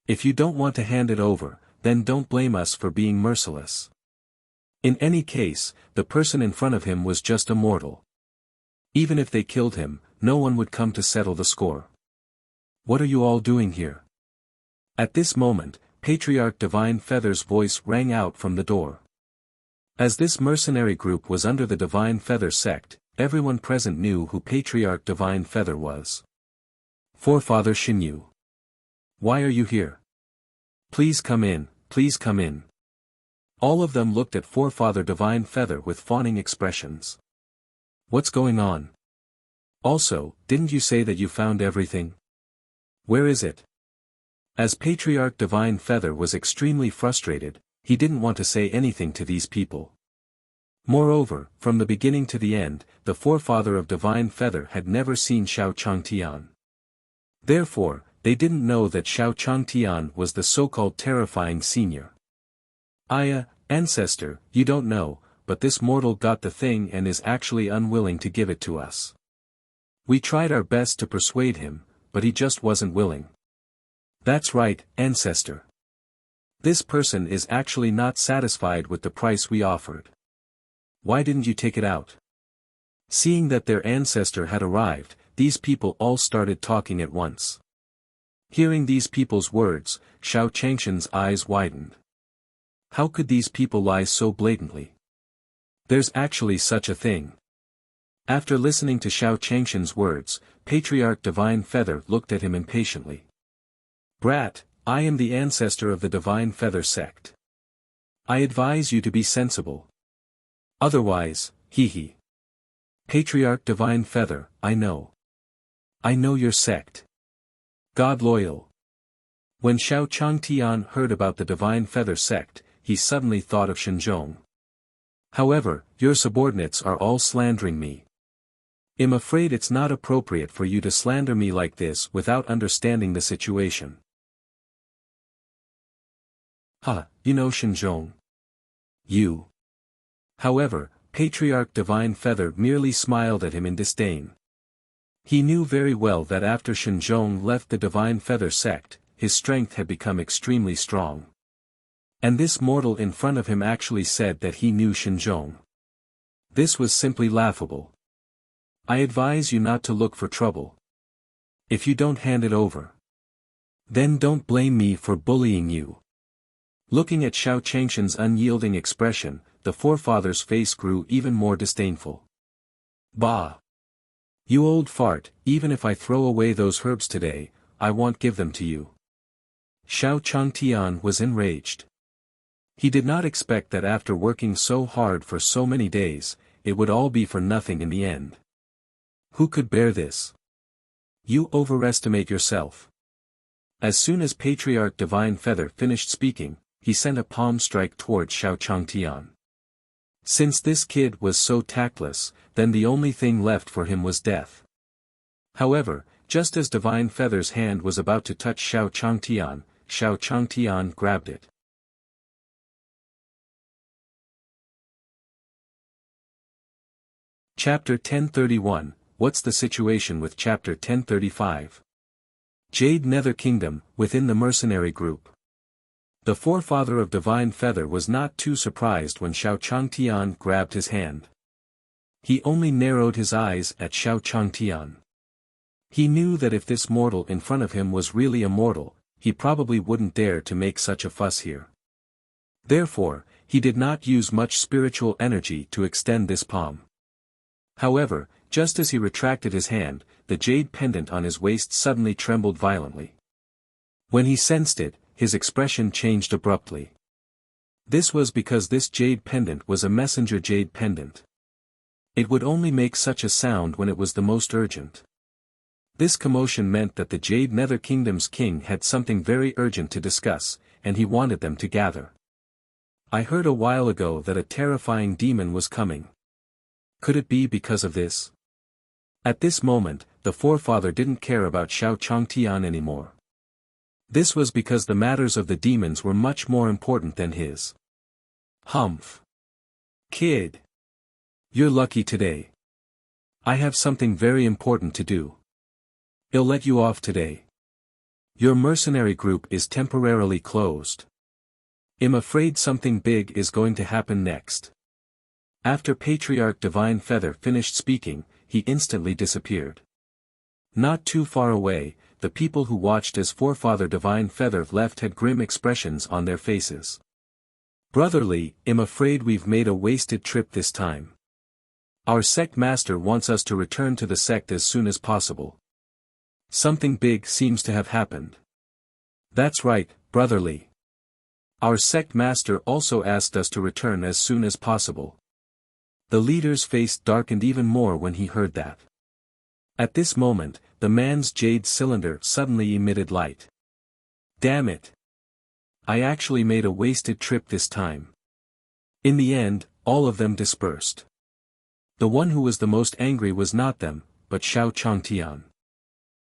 If you don't want to hand it over, then don't blame us for being merciless. In any case, the person in front of him was just a mortal. Even if they killed him, no one would come to settle the score. What are you all doing here? At this moment, Patriarch Divine Feather's voice rang out from the door. As this mercenary group was under the Divine Feather sect, everyone present knew who Patriarch Divine Feather was. Forefather Xinyu. Why are you here? Please come in, please come in. All of them looked at Forefather Divine Feather with fawning expressions. What's going on? Also, didn't you say that you found everything? Where is it? As Patriarch Divine Feather was extremely frustrated, he didn't want to say anything to these people. Moreover, from the beginning to the end, the forefather of Divine Feather had never seen Xiao Changtian. Therefore, they didn't know that Xiao Changtian was the so-called terrifying senior. Ancestor, you don't know, but this mortal got the thing and is actually unwilling to give it to us. We tried our best to persuade him, but he just wasn't willing. That's right, Ancestor. This person is actually not satisfied with the price we offered. Why didn't you take it out? Seeing that their ancestor had arrived, these people all started talking at once. Hearing these people's words, Xiao Changshan's eyes widened. How could these people lie so blatantly? There's actually such a thing. After listening to Xiao Changshan's words, Patriarch Divine Feather looked at him impatiently. Brat, I am the ancestor of the Divine Feather sect. I advise you to be sensible. Otherwise, hee. Patriarch Divine Feather, I know. I know your sect. God loyal. When Xiao Changtian heard about the Divine Feather sect, he suddenly thought of Shenzhong. However, your subordinates are all slandering me. I'm afraid it's not appropriate for you to slander me like this without understanding the situation. You know Shenzhong. You. However, Patriarch Divine Feather merely smiled at him in disdain. He knew very well that after Shenzhong left the Divine Feather sect, his strength had become extremely strong. And this mortal in front of him actually said that he knew Shenzhong. This was simply laughable. I advise you not to look for trouble. If you don't hand it over, then don't blame me for bullying you. Looking at Xiao Changshan's unyielding expression, the forefather's face grew even more disdainful. Bah! You old fart, even if I throw away those herbs today, I won't give them to you. Xiao Changtian was enraged. He did not expect that after working so hard for so many days, it would all be for nothing in the end. Who could bear this? You overestimate yourself. As soon as Patriarch Divine Feather finished speaking, he sent a palm strike towards Xiao Changtian. Since this kid was so tactless, then the only thing left for him was death. However, just as Divine Feather's hand was about to touch Xiao Changtian grabbed it. Chapter 1031, What's the situation with Chapter 1035? Jade Nether Kingdom, within the mercenary group. The forefather of Divine Feather was not too surprised when Xiao Changtian grabbed his hand. He only narrowed his eyes at Xiao Changtian. He knew that if this mortal in front of him was really a mortal, he probably wouldn't dare to make such a fuss here. Therefore, he did not use much spiritual energy to extend this palm. However, just as he retracted his hand, the jade pendant on his waist suddenly trembled violently. When he sensed it, his expression changed abruptly. This was because this jade pendant was a messenger jade pendant. It would only make such a sound when it was the most urgent. This commotion meant that the Jade Nether Kingdom's king had something very urgent to discuss, and he wanted them to gather. I heard a while ago that a terrifying demon was coming. Could it be because of this? At this moment, the forefather didn't care about Xiao Changtian anymore. This was because the matters of the demons were much more important than his. Humph. Kid. You're lucky today. I have something very important to do. I'll let you off today. Your mercenary group is temporarily closed. I'm afraid something big is going to happen next. After Patriarch Divine Feather finished speaking, he instantly disappeared. Not too far away, the people who watched as Forefather Divine Feather left had grim expressions on their faces. Brotherly, I'm afraid we've made a wasted trip this time. Our sect master wants us to return to the sect as soon as possible. Something big seems to have happened. That's right, Brotherly. Our sect master also asked us to return as soon as possible. The leader's face darkened even more when he heard that. At this moment, the man's jade cylinder suddenly emitted light. Damn it! I actually made a wasted trip this time. In the end, all of them dispersed. The one who was the most angry was not them, but Xiao Changtian.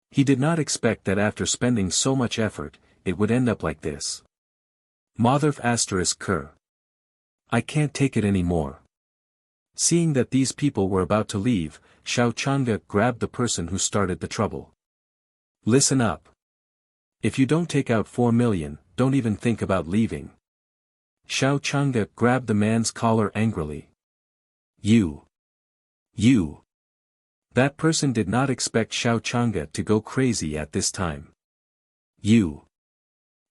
He did not expect that after spending so much effort, it would end up like this. Motherf asterisk Ker. I can't take it anymore. Seeing that these people were about to leave, Xiao Changge grabbed the person who started the trouble. Listen up. If you don't take out 4 million, don't even think about leaving. Xiao Changge grabbed the man's collar angrily. You. That person did not expect Xiao Changge to go crazy at this time. You.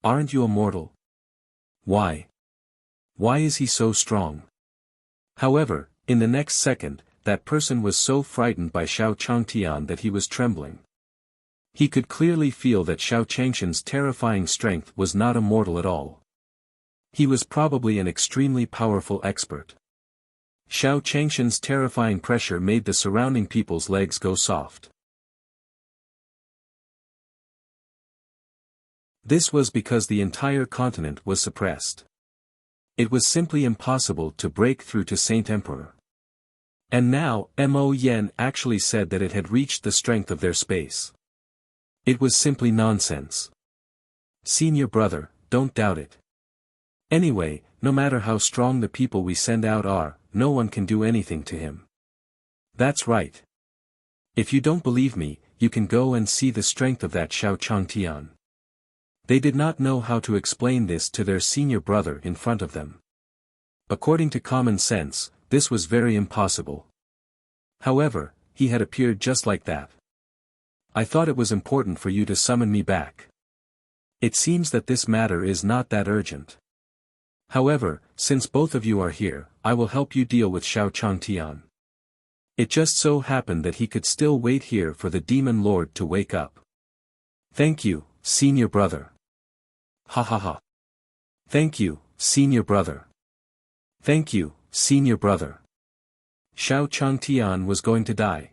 Aren't you immortal? Why? Why is he so strong? However, in the next second, that person was so frightened by Xiao Changtian that he was trembling. He could clearly feel that Xiao Changshan's terrifying strength was not immortal at all. He was probably an extremely powerful expert. Xiao Changshan's terrifying pressure made the surrounding people's legs go soft. This was because the entire continent was suppressed. It was simply impossible to break through to Saint Emperor. And now, Mo Yen actually said that it had reached the strength of their space. It was simply nonsense. Senior brother, don't doubt it. Anyway, no matter how strong the people we send out are, no one can do anything to him. That's right. If you don't believe me, you can go and see the strength of that Xiao Changtian. They did not know how to explain this to their senior brother in front of them. According to common sense, this was very impossible. However, he had appeared just like that. I thought it was important for you to summon me back. It seems that this matter is not that urgent. However, since both of you are here, I will help you deal with Xiao Changtian. It just so happened that he could still wait here for the demon lord to wake up. Thank you, senior brother. Ha ha ha. Thank you, senior brother. Thank you, senior brother. Xiao Changtian was going to die.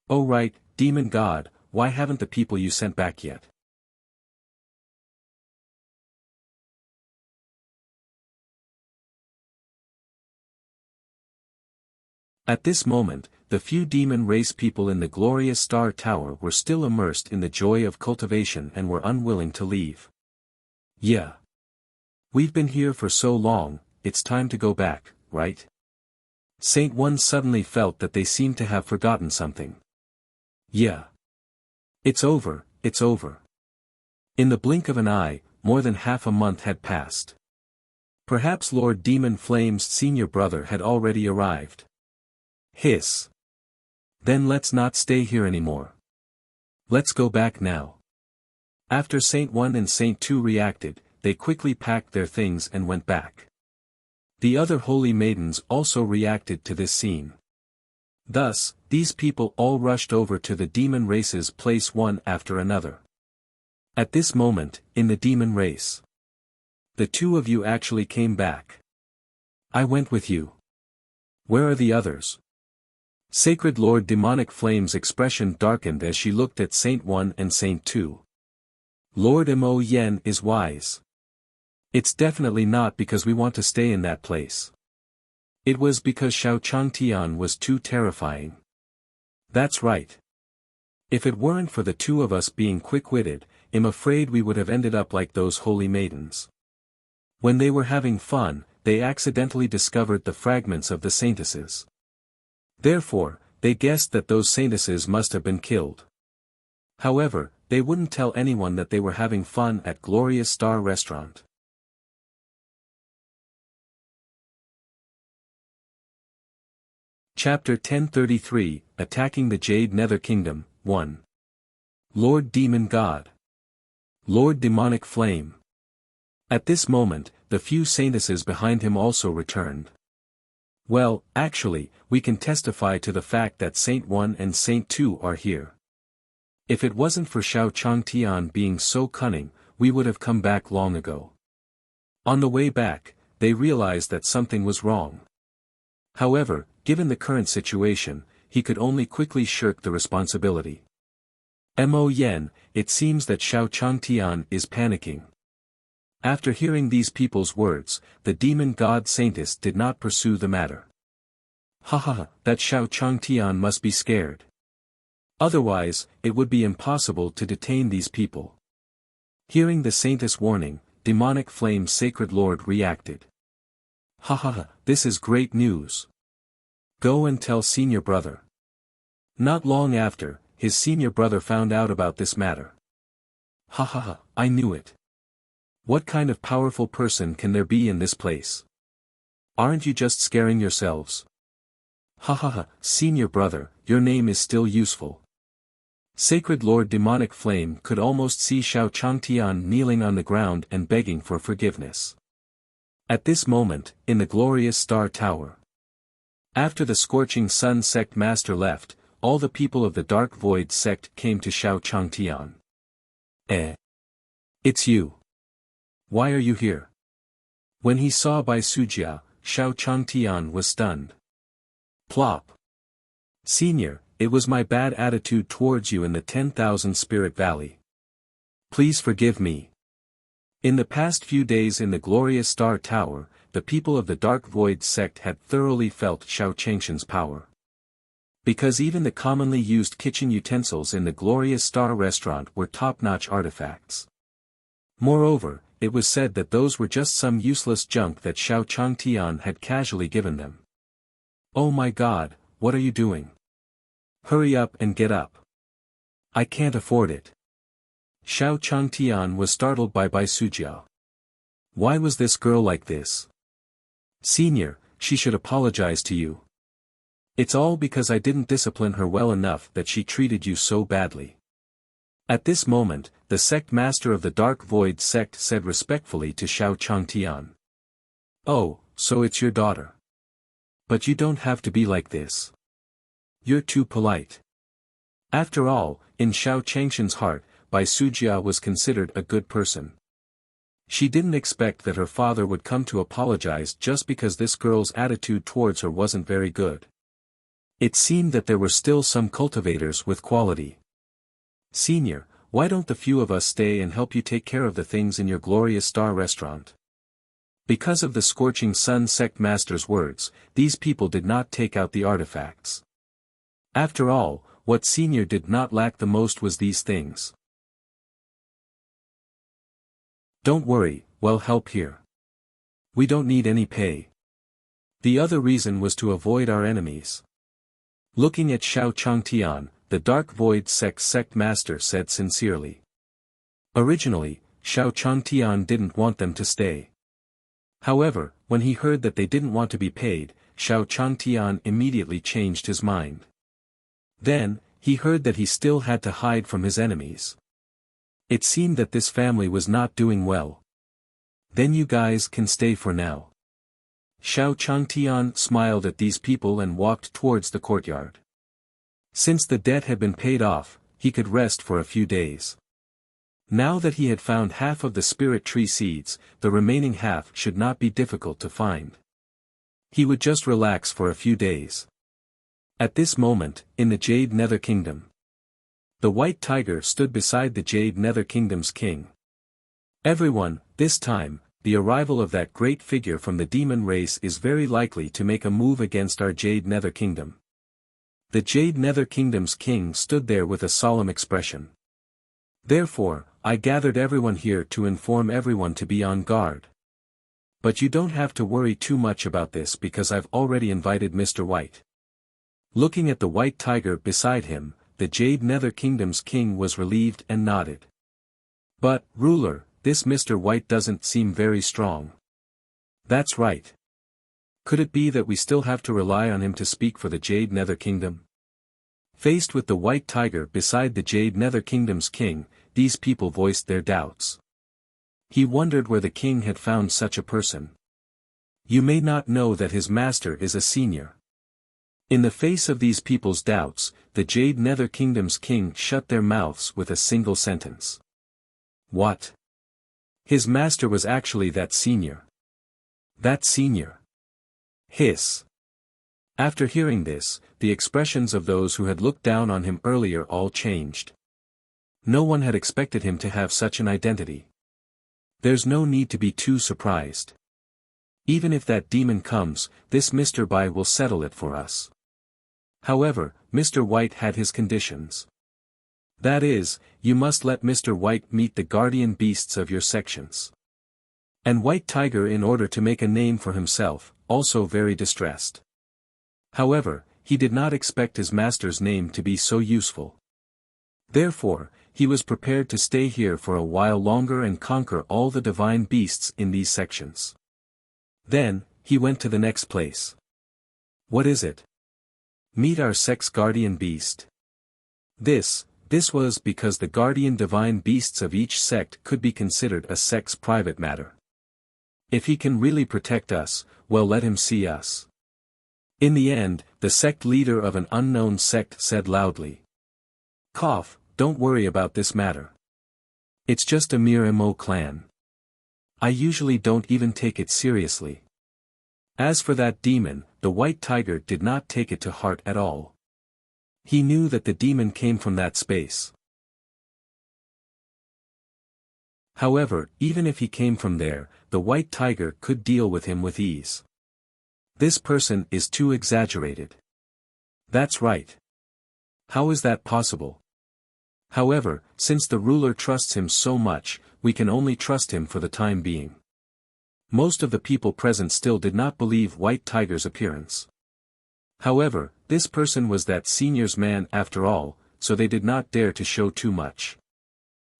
Oh right, demon god, why haven't the people you sent back yet? At this moment, the few demon race people in the glorious Star Tower were still immersed in the joy of cultivation and were unwilling to leave. Yeah. We've been here for so long, it's time to go back, right? Saint One suddenly felt that they seemed to have forgotten something. Yeah. It's over, it's over. In the blink of an eye, more than half a month had passed. Perhaps Lord Demon Flame's senior brother had already arrived. Hiss. Then let's not stay here anymore. Let's go back now. After Saint 1 and Saint 2 reacted, they quickly packed their things and went back. The other holy maidens also reacted to this scene. Thus, these people all rushed over to the demon race's place one after another. At this moment, in the demon race, the two of you actually came back. I went with you. Where are the others? Sacred Lord Demonic Flame's expression darkened as she looked at Saint 1 and Saint 2. Lord Mo Yen is wise. It's definitely not because we want to stay in that place. It was because Xiao Changtian was too terrifying. That's right. If it weren't for the two of us being quick-witted, I'm afraid we would have ended up like those holy maidens. When they were having fun, they accidentally discovered the fragments of the saintesses. Therefore, they guessed that those saintesses must have been killed. However, they wouldn't tell anyone that they were having fun at Glorious Star Restaurant. Chapter 1033, Attacking the Jade Nether Kingdom, 1. Lord Demon God. Lord Demonic Flame. At this moment, the few saintesses behind him also returned. Well, actually, we can testify to the fact that Saint 1 and Saint 2 are here. If it wasn't for Xiao Changtian being so cunning, we would have come back long ago. On the way back, they realized that something was wrong. However, given the current situation, he could only quickly shirk the responsibility. Mo Yen, it seems that Xiao Changtian is panicking. After hearing these people's words, the demon god saintess did not pursue the matter. Haha, that Xiao Changtian must be scared. Otherwise, it would be impossible to detain these people. Hearing the saintess warning, Demonic Flame's sacred lord reacted. Haha, this is great news. Go and tell senior brother. Not long after, his senior brother found out about this matter. Haha, I knew it. What kind of powerful person can there be in this place? Aren't you just scaring yourselves? Haha, senior brother, your name is still useful. Sacred Lord Demonic Flame could almost see Xiao Changtian kneeling on the ground and begging for forgiveness. At this moment, in the Glorious Star Tower. After the Scorching Sun sect master left, all the people of the Dark Void sect came to Xiao Changtian. It's you. Why are you here? When he saw Bai Sujia, Xiao Changtian was stunned. Plop. Senior, it was my bad attitude towards you in the 10,000 Spirit Valley. Please forgive me. In the past few days in the Glorious Star Tower, the people of the Dark Void sect had thoroughly felt Xiao Changshan's power. Because even the commonly used kitchen utensils in the Glorious Star restaurant were top-notch artifacts. Moreover, it was said that those were just some useless junk that Xiao Changtian had casually given them. Oh my god, what are you doing? Hurry up and get up. I can't afford it. Xiao Changtian was startled by Bai Sujia. Why was this girl like this? Senior, she should apologize to you. It's all because I didn't discipline her well enough that she treated you so badly. At this moment, the sect master of the Dark Void sect said respectfully to Xiao Changtian. Oh, so it's your daughter. But you don't have to be like this. You're too polite. After all, in Xiao Changshan's heart, Bai Sujia was considered a good person. She didn't expect that her father would come to apologize just because this girl's attitude towards her wasn't very good. It seemed that there were still some cultivators with quality. Senior, why don't the few of us stay and help you take care of the things in your Glorious Star restaurant? Because of the Scorching Sun sect master's words, these people did not take out the artifacts. After all, what Senior did not lack the most was these things. Don't worry, we'll help here. We don't need any pay. The other reason was to avoid our enemies. Looking at Xiao Changtian, the Dark Void sect master said sincerely. Originally, Xiao Changtian didn't want them to stay. However, when he heard that they didn't want to be paid, Xiao Changtian immediately changed his mind. Then, he heard that he still had to hide from his enemies. It seemed that this family was not doing well. Then you guys can stay for now. Xiao Changtian smiled at these people and walked towards the courtyard. Since the debt had been paid off, he could rest for a few days. Now that he had found half of the spirit tree seeds, the remaining half should not be difficult to find. He would just relax for a few days. At this moment, in the Jade Nether Kingdom, the White Tiger stood beside the Jade Nether Kingdom's king. Everyone, this time, the arrival of that great figure from the demon race is very likely to make a move against our Jade Nether Kingdom. The Jade Nether Kingdom's king stood there with a solemn expression. Therefore, I gathered everyone here to inform everyone to be on guard. But you don't have to worry too much about this because I've already invited Mr. White. Looking at the white tiger beside him, the Jade Nether Kingdom's king was relieved and nodded. But, ruler, this Mr. White doesn't seem very strong. That's right. Could it be that we still have to rely on him to speak for the Jade Nether Kingdom? Faced with the white tiger beside the Jade Nether Kingdom's king, these people voiced their doubts. He wondered where the king had found such a person. You may not know that his master is a senior. In the face of these people's doubts, the Jade Nether Kingdom's king shut their mouths with a single sentence. What? His master was actually that senior. That senior. Hiss. After hearing this, the expressions of those who had looked down on him earlier all changed. No one had expected him to have such an identity. There's no need to be too surprised. Even if that demon comes, this Mr. Bai will settle it for us. However, Mr. White had his conditions. That is, you must let Mr. White meet the guardian beasts of your sections. And White Tiger, in order to make a name for himself, also very distressed. However, he did not expect his master's name to be so useful. Therefore, he was prepared to stay here for a while longer and conquer all the divine beasts in these sections. Then, he went to the next place. What is it? Meet our sect's guardian beast. This was because the guardian divine beasts of each sect could be considered a sect's private matter. If he can really protect us, well, let him see us. In the end, the sect leader of an unknown sect said loudly. Cough, don't worry about this matter. It's just a mere MO clan. I usually don't even take it seriously. As for that demon, the white tiger did not take it to heart at all. He knew that the demon came from that space. However, even if he came from there, the white tiger could deal with him with ease. This person is too exaggerated. That's right. How is that possible? However, since the ruler trusts him so much, we can only trust him for the time being. Most of the people present still did not believe White Tiger's appearance. However, this person was that senior's man after all, so they did not dare to show too much.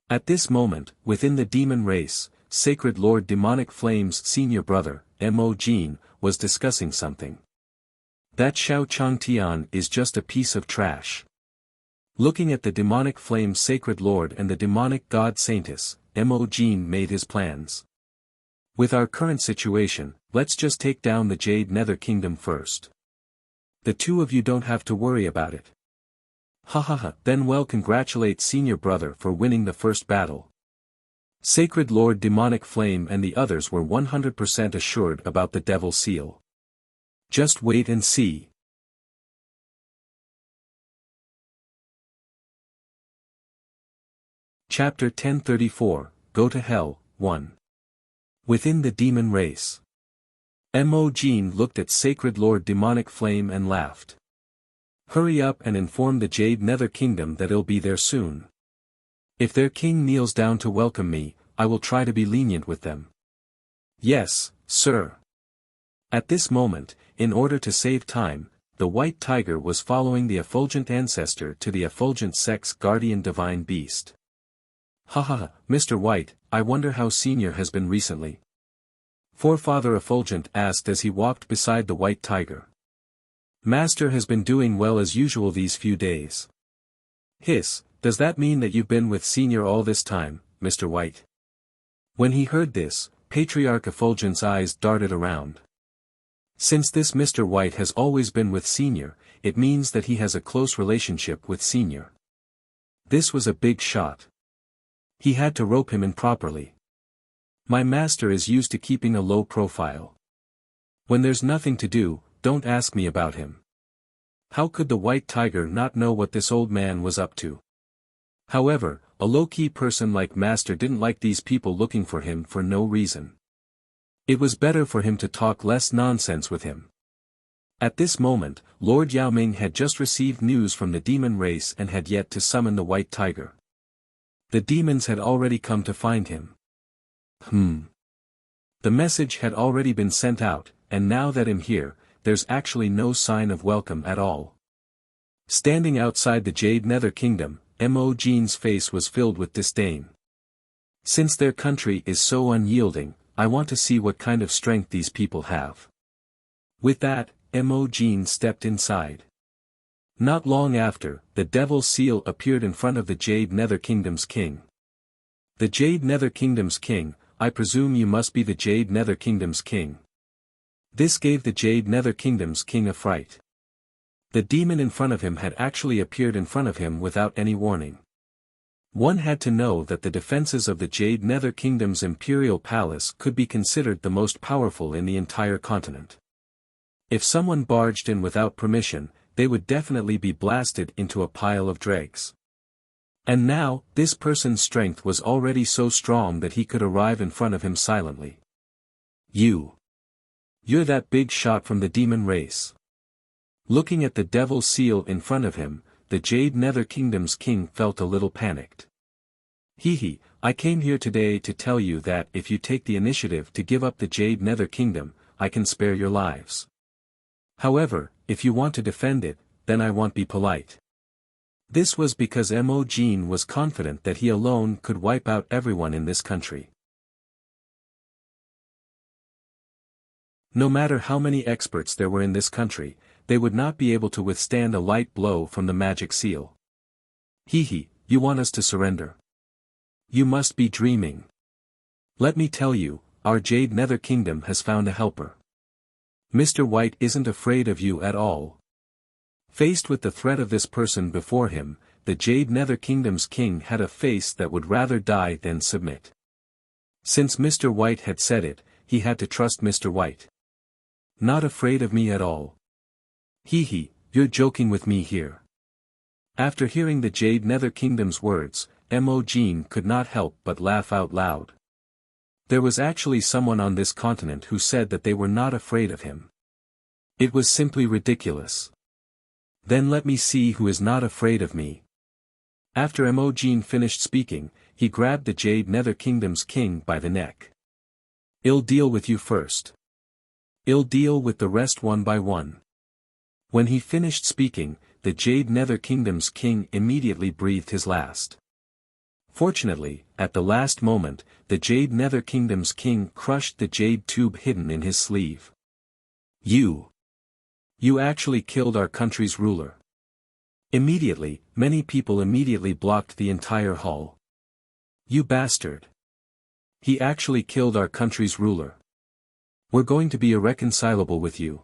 At this moment, within the demon race, Sacred Lord Demonic Flame's senior brother, Mo Jin, was discussing something. That Xiao Changtian is just a piece of trash. Looking at the Demonic Flame Sacred Lord and the Demonic God Saintess, Mo Jin made his plans. With our current situation, let's just take down the Jade Nether Kingdom first. The two of you don't have to worry about it. Then well, congratulate senior brother for winning the first battle. Sacred Lord Demonic Flame and the others were 100% assured about the Devil Seal. Just wait and see. Chapter 1034, Go to Hell, 1. Within the demon race. Mo Jin looked at Sacred Lord Demonic Flame and laughed. Hurry up and inform the Jade Nether Kingdom that I'll be there soon. If their king kneels down to welcome me, I will try to be lenient with them. Yes, sir. At this moment, in order to save time, the White Tiger was following the effulgent ancestor to the effulgent sect's guardian divine beast. Mr. White, I wonder how senior has been recently. Forefather Effulgent asked as he walked beside the White Tiger. Master has been doing well as usual these few days. Hiss, does that mean that you've been with senior all this time, Mr. White? When he heard this, Patriarch Effulgent's eyes darted around. Since this Mr. White has always been with senior, it means that he has a close relationship with senior. This was a big shot. He had to rope him in properly. My master is used to keeping a low profile. When there's nothing to do, don't ask me about him. How could the White Tiger not know what this old man was up to? However, a low-key person like master didn't like these people looking for him for no reason. It was better for him to talk less nonsense with him. At this moment, Lord Yaoming had just received news from the demon race and had yet to summon the White Tiger. The demons had already come to find him. The message had already been sent out, and now that I'm here, there's actually no sign of welcome at all. Standing outside the Jade Nether Kingdom, Mo Jin's face was filled with disdain. Since their country is so unyielding, I want to see what kind of strength these people have. With that, Mo Jin stepped inside. Not long after, the Devil's Seal appeared in front of the Jade Nether Kingdom's king. The Jade Nether Kingdom's king, I presume you must be the Jade Nether Kingdom's king. This gave the Jade Nether Kingdom's king a fright. The demon in front of him had actually appeared in front of him without any warning. One had to know that the defenses of the Jade Nether Kingdom's imperial palace could be considered the most powerful in the entire continent. If someone barged in without permission, they would definitely be blasted into a pile of dregs. And now, this person's strength was already so strong that he could arrive in front of him silently. You're that big shot from the demon race. Looking at the Devil's Seal in front of him, the Jade Nether Kingdom's king felt a little panicked. I came here today to tell you that if you take the initiative to give up the Jade Nether Kingdom, I can spare your lives. However, if you want to defend it, then I won't be polite. This was because Mo Jin was confident that he alone could wipe out everyone in this country. No matter how many experts there were in this country, they would not be able to withstand a light blow from the magic seal. You want us to surrender? You must be dreaming. Let me tell you, our Jade Nether Kingdom has found a helper. Mr. White isn't afraid of you at all. Faced with the threat of this person before him, the Jade Nether Kingdom's king had a face that would rather die than submit. Since Mr. White had said it, he had to trust Mr. White. Not afraid of me at all. You're joking with me here. After hearing the Jade Nether Kingdom's words, Mo Jin could not help but laugh out loud. There was actually someone on this continent who said that they were not afraid of him. It was simply ridiculous. Then let me see who is not afraid of me. After Mo Jin finished speaking, he grabbed the Jade Nether Kingdom's king by the neck. I'll deal with you first. I'll deal with the rest one by one. When he finished speaking, the Jade Nether Kingdom's king immediately breathed his last. Fortunately, at the last moment, the Jade Nether Kingdom's king crushed the jade tube hidden in his sleeve. You actually killed our country's ruler. Immediately, many people immediately blocked the entire hall. You bastard. He actually killed our country's ruler. We're going to be irreconcilable with you.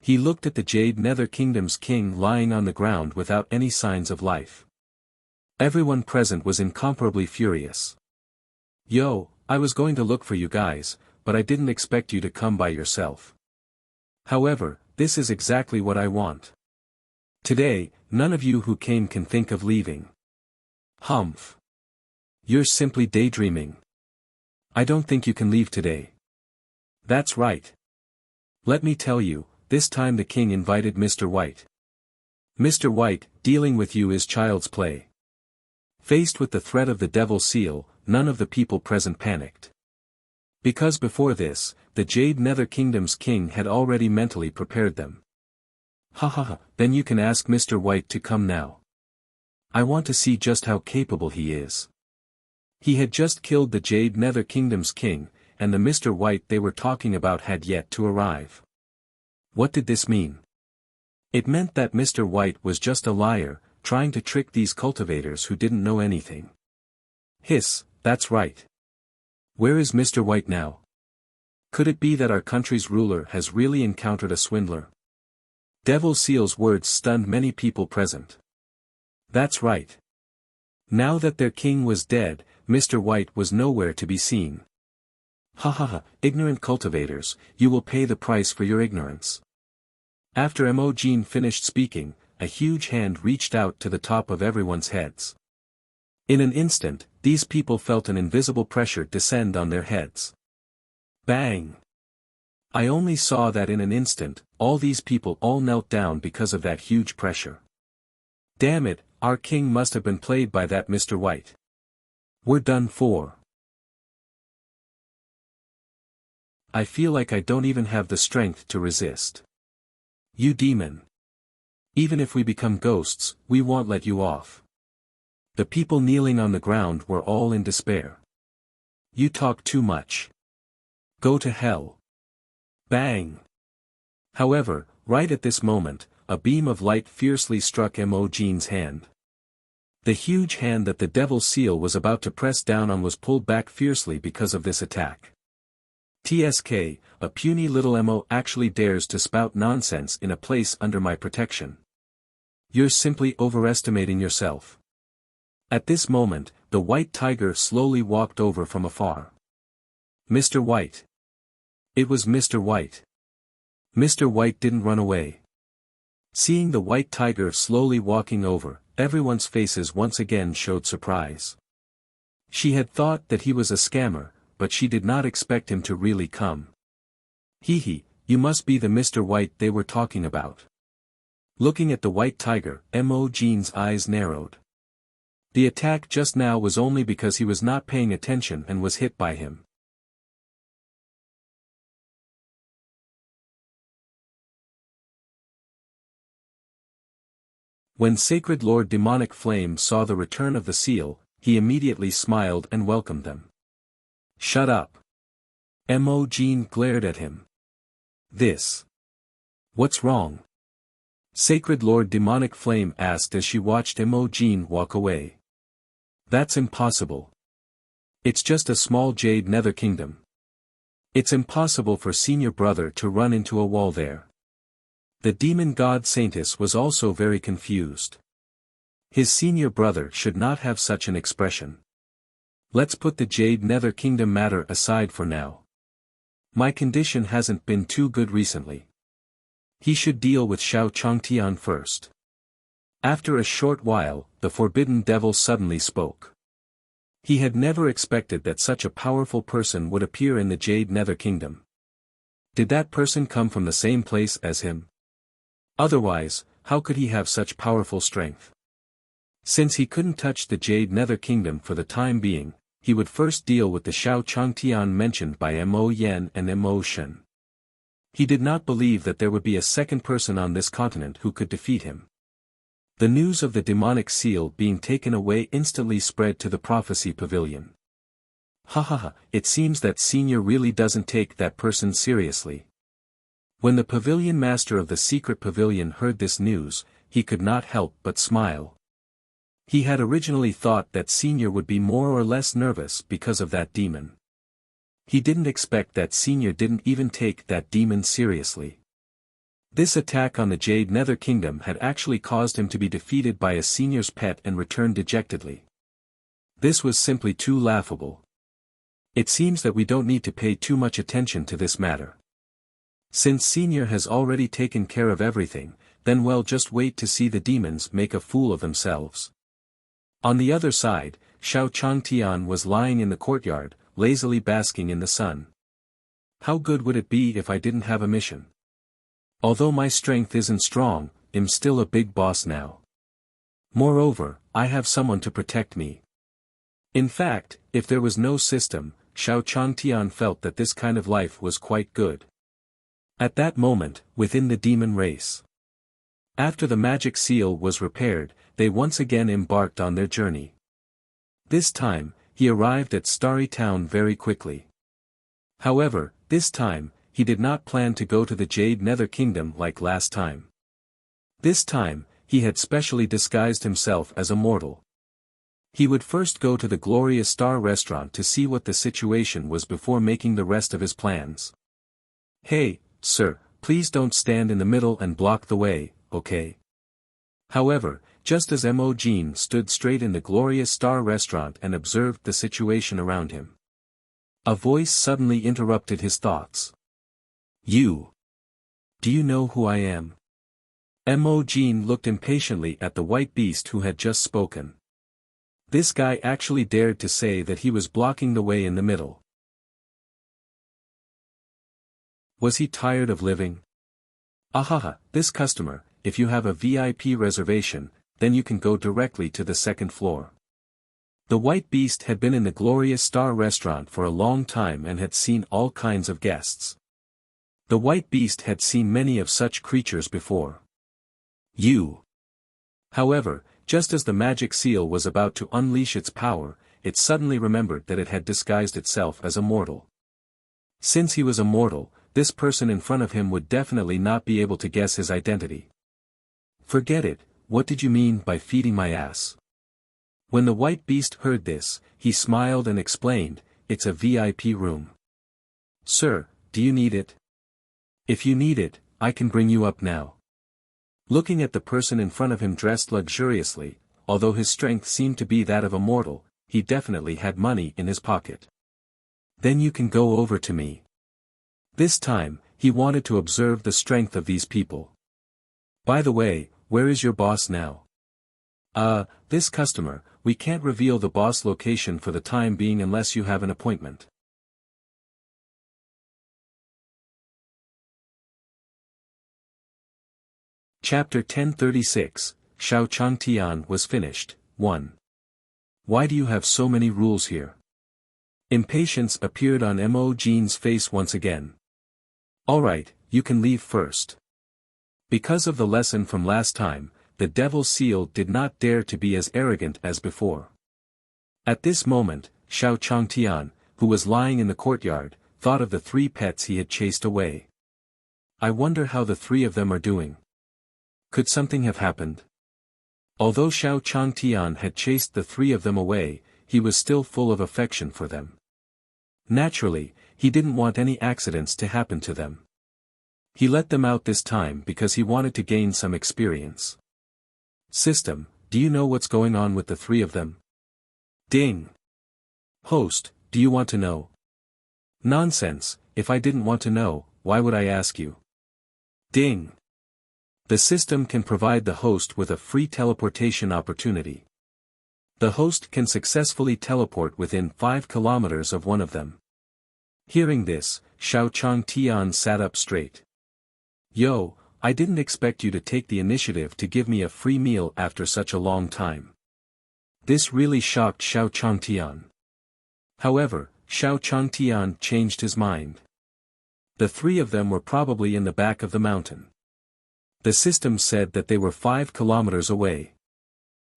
He looked at the Jade Nether Kingdom's king lying on the ground without any signs of life. Everyone present was incomparably furious. I was going to look for you guys, but I didn't expect you to come by yourself. However, this is exactly what I want. Today, none of you who came can think of leaving. Humph. You're simply daydreaming. I don't think you can leave today. That's right. Let me tell you, this time the king invited Mr. White. Mr. White, dealing with you is child's play. Faced with the threat of the Devil's Seal, none of the people present panicked. Because before this, the Jade Nether Kingdom's king had already mentally prepared them. Then you can ask Mr. White to come now. I want to see just how capable he is. He had just killed the Jade Nether Kingdom's king, and the Mr. White they were talking about had yet to arrive. What did this mean? It meant that Mr. White was just a liar, trying to trick these cultivators who didn't know anything. That's right. Where is Mr. White now? Could it be that our country's ruler has really encountered a swindler? Devil's Seal's words stunned many people present. That's right. Now that their king was dead, Mr. White was nowhere to be seen. Ignorant cultivators, you will pay the price for your ignorance. After Mo Jin finished speaking, a huge hand reached out to the top of everyone's heads. In an instant, these people felt an invisible pressure descend on their heads. Bang! I only saw that in an instant, all these people all knelt down because of that huge pressure. Damn it, our king must have been played by that Mr. White. We're done for. I feel like I don't even have the strength to resist. You demon. Even if we become ghosts, we won't let you off. The people kneeling on the ground were all in despair. You talk too much. Go to hell. Bang! However, right at this moment, a beam of light fiercely struck Imogene's hand. The huge hand that the devil's seal was about to press down on was pulled back fiercely because of this attack. TSK, a puny little Mo actually dares to spout nonsense in a place under my protection. You're simply overestimating yourself. At this moment, the white tiger slowly walked over from afar. Mr. White. It was Mr. White. Mr. White didn't run away. Seeing the white tiger slowly walking over, everyone's faces once again showed surprise. She had thought that he was a scammer, but she did not expect him to really come. Hee, you must be the Mr. White they were talking about. Looking at the white tiger, Imogene's eyes narrowed. The attack just now was only because he was not paying attention and was hit by him. When Sacred Lord Demonic Flame saw the return of the seal, he immediately smiled and welcomed them. Shut up. Imogene glared at him. This. What's wrong? Sacred Lord Demonic Flame asked as she watched Imogene walk away. That's impossible. It's just a small jade nether kingdom. It's impossible for senior brother to run into a wall there. The demon god Saintus was also very confused. His senior brother should not have such an expression. Let's put the Jade Nether Kingdom matter aside for now. My condition hasn't been too good recently. He should deal with Xiao Changtian first. After a short while, the forbidden devil suddenly spoke. He had never expected that such a powerful person would appear in the Jade Nether Kingdom. Did that person come from the same place as him? Otherwise, how could he have such powerful strength? Since he couldn't touch the Jade Nether Kingdom for the time being, he would first deal with the Xiao Changtian mentioned by Mo Yen and Mo Shen. He did not believe that there would be a second person on this continent who could defeat him. The news of the demonic seal being taken away instantly spread to the prophecy pavilion. It seems that Senior really doesn't take that person seriously. When the pavilion master of the secret pavilion heard this news, he could not help but smile. He had originally thought that Senior would be more or less nervous because of that demon. He didn't expect that Senior didn't even take that demon seriously. This attack on the Jade Nether Kingdom had actually caused him to be defeated by a Senior's pet and return dejectedly. This was simply too laughable. It seems that we don't need to pay too much attention to this matter. Since Senior has already taken care of everything, then we'll just wait to see the demons make a fool of themselves. On the other side, Xiao Changtian was lying in the courtyard, lazily basking in the sun. How good would it be if I didn't have a mission? Although my strength isn't strong, I'm still a big boss now. Moreover, I have someone to protect me. In fact, if there was no system, Xiao Changtian felt that this kind of life was quite good. At that moment, within the demon race. After the magic seal was repaired, they once again embarked on their journey. This time, he arrived at Starry Town very quickly. However, this time, he did not plan to go to the Jade Nether Kingdom like last time. This time, he had specially disguised himself as a mortal. He would first go to the Glorious Star restaurant to see what the situation was before making the rest of his plans. Hey, sir, please don't stand in the middle and block the way, okay? However, just as Imogene stood straight in the Glorious Star restaurant and observed the situation around him, a voice suddenly interrupted his thoughts. You. Do you know who I am? Imogene looked impatiently at the white beast who had just spoken. This guy actually dared to say that he was blocking the way in the middle. Was he tired of living? This customer, if you have a VIP reservation, then you can go directly to the second floor. The white beast had been in the Glorious Star restaurant for a long time and had seen all kinds of guests. The white beast had seen many of such creatures before. However, just as the magic seal was about to unleash its power, it suddenly remembered that it had disguised itself as a mortal. Since he was a mortal, this person in front of him would definitely not be able to guess his identity. Forget it, what did you mean by feeding my ass? When the white beast heard this, he smiled and explained, it's a VIP room. Sir, do you need it? If you need it, I can bring you up now. Looking at the person in front of him dressed luxuriously, although his strength seemed to be that of a mortal, he definitely had money in his pocket. Then you can go over to me. This time, he wanted to observe the strength of these people. By the way, where is your boss now? This customer, we can't reveal the boss location for the time being unless you have an appointment. Chapter 1036, Xiao Changtian was finished. 1. Why do you have so many rules here? Impatience appeared on Mo Jin's face once again. Alright, you can leave first. Because of the lesson from last time, the Devil's Seal did not dare to be as arrogant as before. At this moment, Xiao Changtian, who was lying in the courtyard, thought of the 3 pets he had chased away. I wonder how the 3 of them are doing. Could something have happened? Although Xiao Changtian had chased the 3 of them away, he was still full of affection for them. Naturally, he didn't want any accidents to happen to them. He let them out this time because he wanted to gain some experience. System, do you know what's going on with the 3 of them? Ding. Host, do you want to know? Nonsense, if I didn't want to know, why would I ask you? Ding. The system can provide the host with a free teleportation opportunity. The host can successfully teleport within 5 kilometers of one of them. Hearing this, Xiao Changtian sat up straight. Yo, I didn't expect you to take the initiative to give me a free meal after such a long time. This really shocked Xiao Changtian. However, Xiao Changtian changed his mind. The 3 of them were probably in the back of the mountain. The system said that they were 5 kilometers away.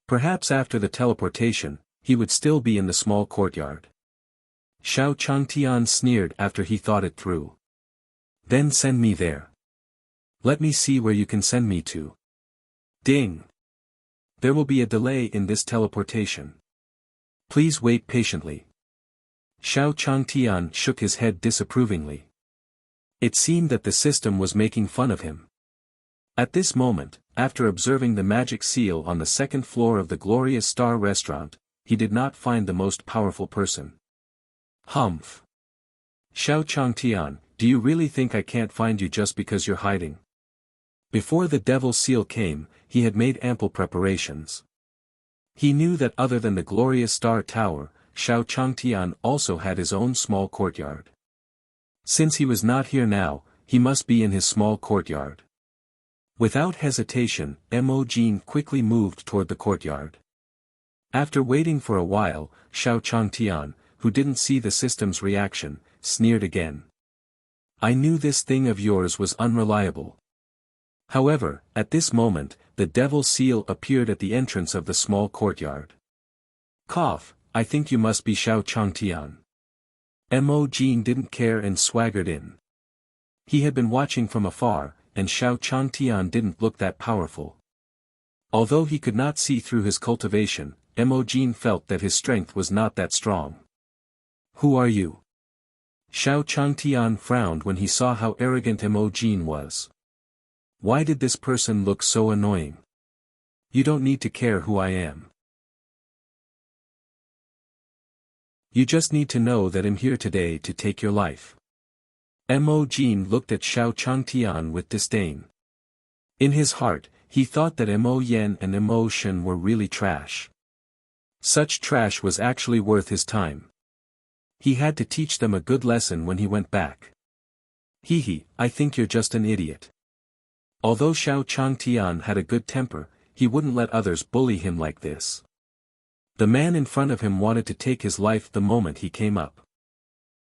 Perhaps after the teleportation, he would still be in the small courtyard. Xiao Changtian sneered after he thought it through. Then send me there. Let me see where you can send me to. Ding. There will be a delay in this teleportation. Please wait patiently. Xiao Changtian shook his head disapprovingly. It seemed that the system was making fun of him. At this moment, after observing the magic seal on the 2nd floor of the Glorious Star restaurant, he did not find the most powerful person. Humph. Xiao Changtian, do you really think I can't find you just because you're hiding? Before the Devil's Seal came, he had made ample preparations. He knew that other than the Glorious Star Tower, Xiao Changtian also had his own small courtyard. Since he was not here now, he must be in his small courtyard. Without hesitation, Mo Jin quickly moved toward the courtyard. After waiting for a while, Xiao Changtian, who didn't see the system's reaction, sneered again. I knew this thing of yours was unreliable. However, at this moment, the Devil's Seal appeared at the entrance of the small courtyard. Cough, I think you must be Xiao Changtian. Mo Jin didn't care and swaggered in. He had been watching from afar, and Xiao Changtian didn't look that powerful. Although he could not see through his cultivation, Mo Jin felt that his strength was not that strong. Who are you? Xiao Changtian frowned when he saw how arrogant Mo Jin was. Why did this person look so annoying? You don't need to care who I am. You just need to know that I'm here today to take your life. Mo Jin looked at Xiao Changtian with disdain. In his heart, he thought that Mo Yen and Mo Shen were really trash. Such trash was actually worth his time. He had to teach them a good lesson when he went back. Hee, I think you're just an idiot. Although Xiao Changtian had a good temper, he wouldn't let others bully him like this. The man in front of him wanted to take his life the moment he came up.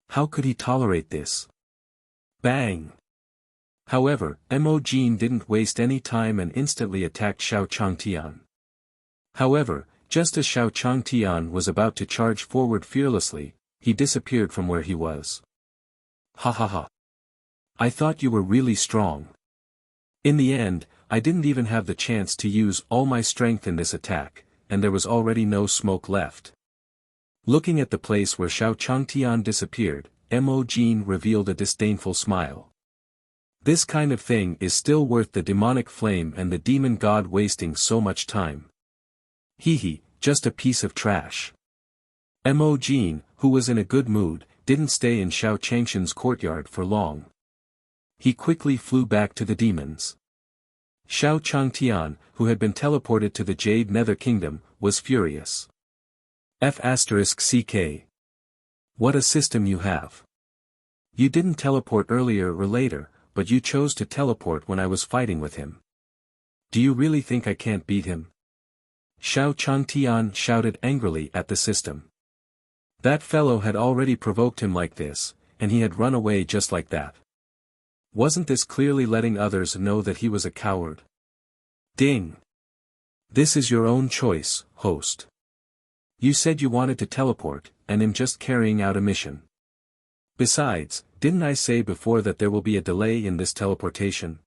How could he tolerate this? Bang! However, Mo Jin didn't waste any time and instantly attacked Xiao Changtian. However, just as Xiao Changtian was about to charge forward fearlessly, he disappeared from where he was. Ha ha ha. I thought you were really strong. In the end, I didn't even have the chance to use all my strength in this attack, and there was already no smoke left. Looking at the place where Xiao Changtian disappeared, Mo Jin revealed a disdainful smile. This kind of thing is still worth the demonic flame and the demon god wasting so much time. Hee, just a piece of trash. Mo Jin, who was in a good mood, didn't stay in Xiao Changshan's courtyard for long. He quickly flew back to the demons. Xiao Changtian, who had been teleported to the Jade Nether Kingdom, was furious. F***CK. What a system you have. You didn't teleport earlier or later, but you chose to teleport when I was fighting with him. Do you really think I can't beat him? Xiao Changtian shouted angrily at the system. That fellow had already provoked him like this, and he had run away just like that. Wasn't this clearly letting others know that he was a coward? Ding! This is your own choice, host. You said you wanted to teleport, and I'm just carrying out a mission. Besides, didn't I say before that there will be a delay in this teleportation?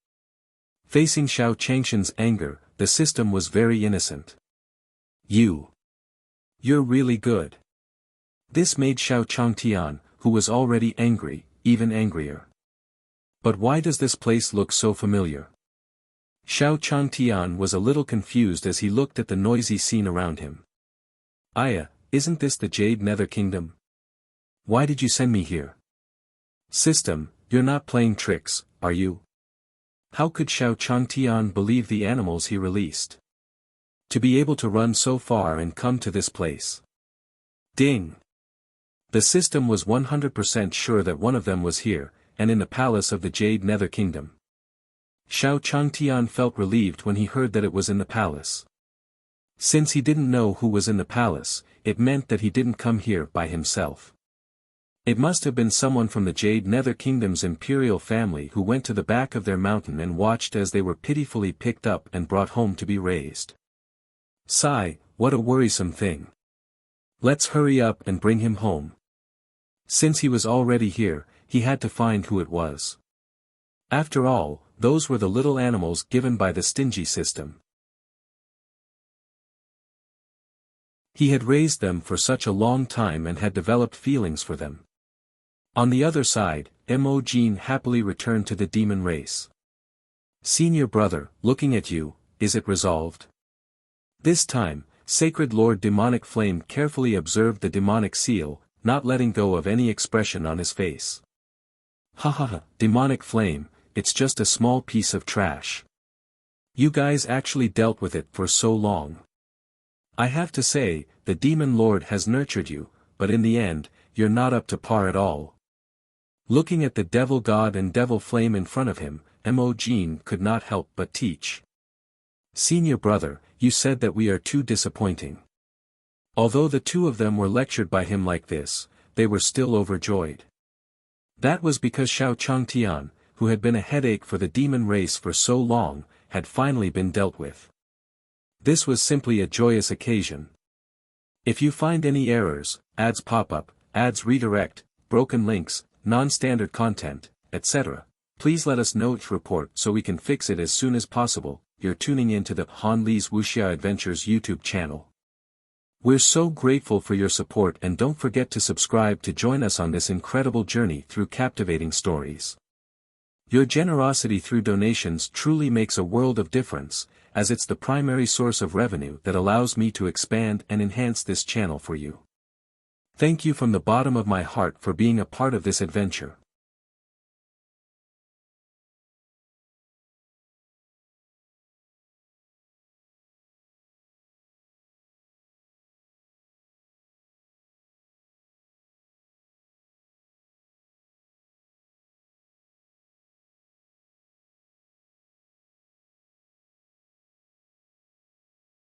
Facing Xiao Changshan's anger, the system was very innocent. You're really good. This made Xiao Changtian, who was already angry, even angrier. But why does this place look so familiar? Xiao Changtian was a little confused as he looked at the noisy scene around him. Aya, isn't this the Jade Nether Kingdom? Why did you send me here? System, you're not playing tricks, are you? How could Xiao Changtian believe the animals he released? To be able to run so far and come to this place. Ding! The system was 100% sure that one of them was here, and in the palace of the Jade Nether Kingdom. Xiao Changtian felt relieved when he heard that it was in the palace. Since he didn't know who was in the palace, it meant that he didn't come here by himself. It must have been someone from the Jade Nether Kingdom's imperial family who went to the back of their mountain and watched as they were pitifully picked up and brought home to be raised. Sigh, what a worrisome thing. Let's hurry up and bring him home. Since he was already here, he had to find who it was. After all, those were the little animals given by the stingy system. He had raised them for such a long time and had developed feelings for them. On the other side, Mo Jin happily returned to the demon race. Senior brother, looking at you, is it resolved? This time, Sacred Lord Demonic Flame carefully observed the demonic seal, not letting go of any expression on his face. Ha ha ha, Demonic Flame, it's just a small piece of trash. You guys actually dealt with it for so long. I have to say, the Demon Lord has nurtured you, but in the end, you're not up to par at all. Looking at the Devil God and Devil Flame in front of him, Mo Jin could not help but teach. Senior brother, you said that we are too disappointing. Although the two of them were lectured by him like this, they were still overjoyed. That was because Xiao Changtian, who had been a headache for the demon race for so long, had finally been dealt with. This was simply a joyous occasion. If you find any errors, ads pop up, ads redirect, broken links, non-standard content, etc., please let us know each report so we can fix it as soon as possible. You're tuning in to the Han Li's Wuxia Adventures YouTube channel. We're so grateful for your support, and don't forget to subscribe to join us on this incredible journey through captivating stories. Your generosity through donations truly makes a world of difference, as it's the primary source of revenue that allows me to expand and enhance this channel for you. Thank you from the bottom of my heart for being a part of this adventure.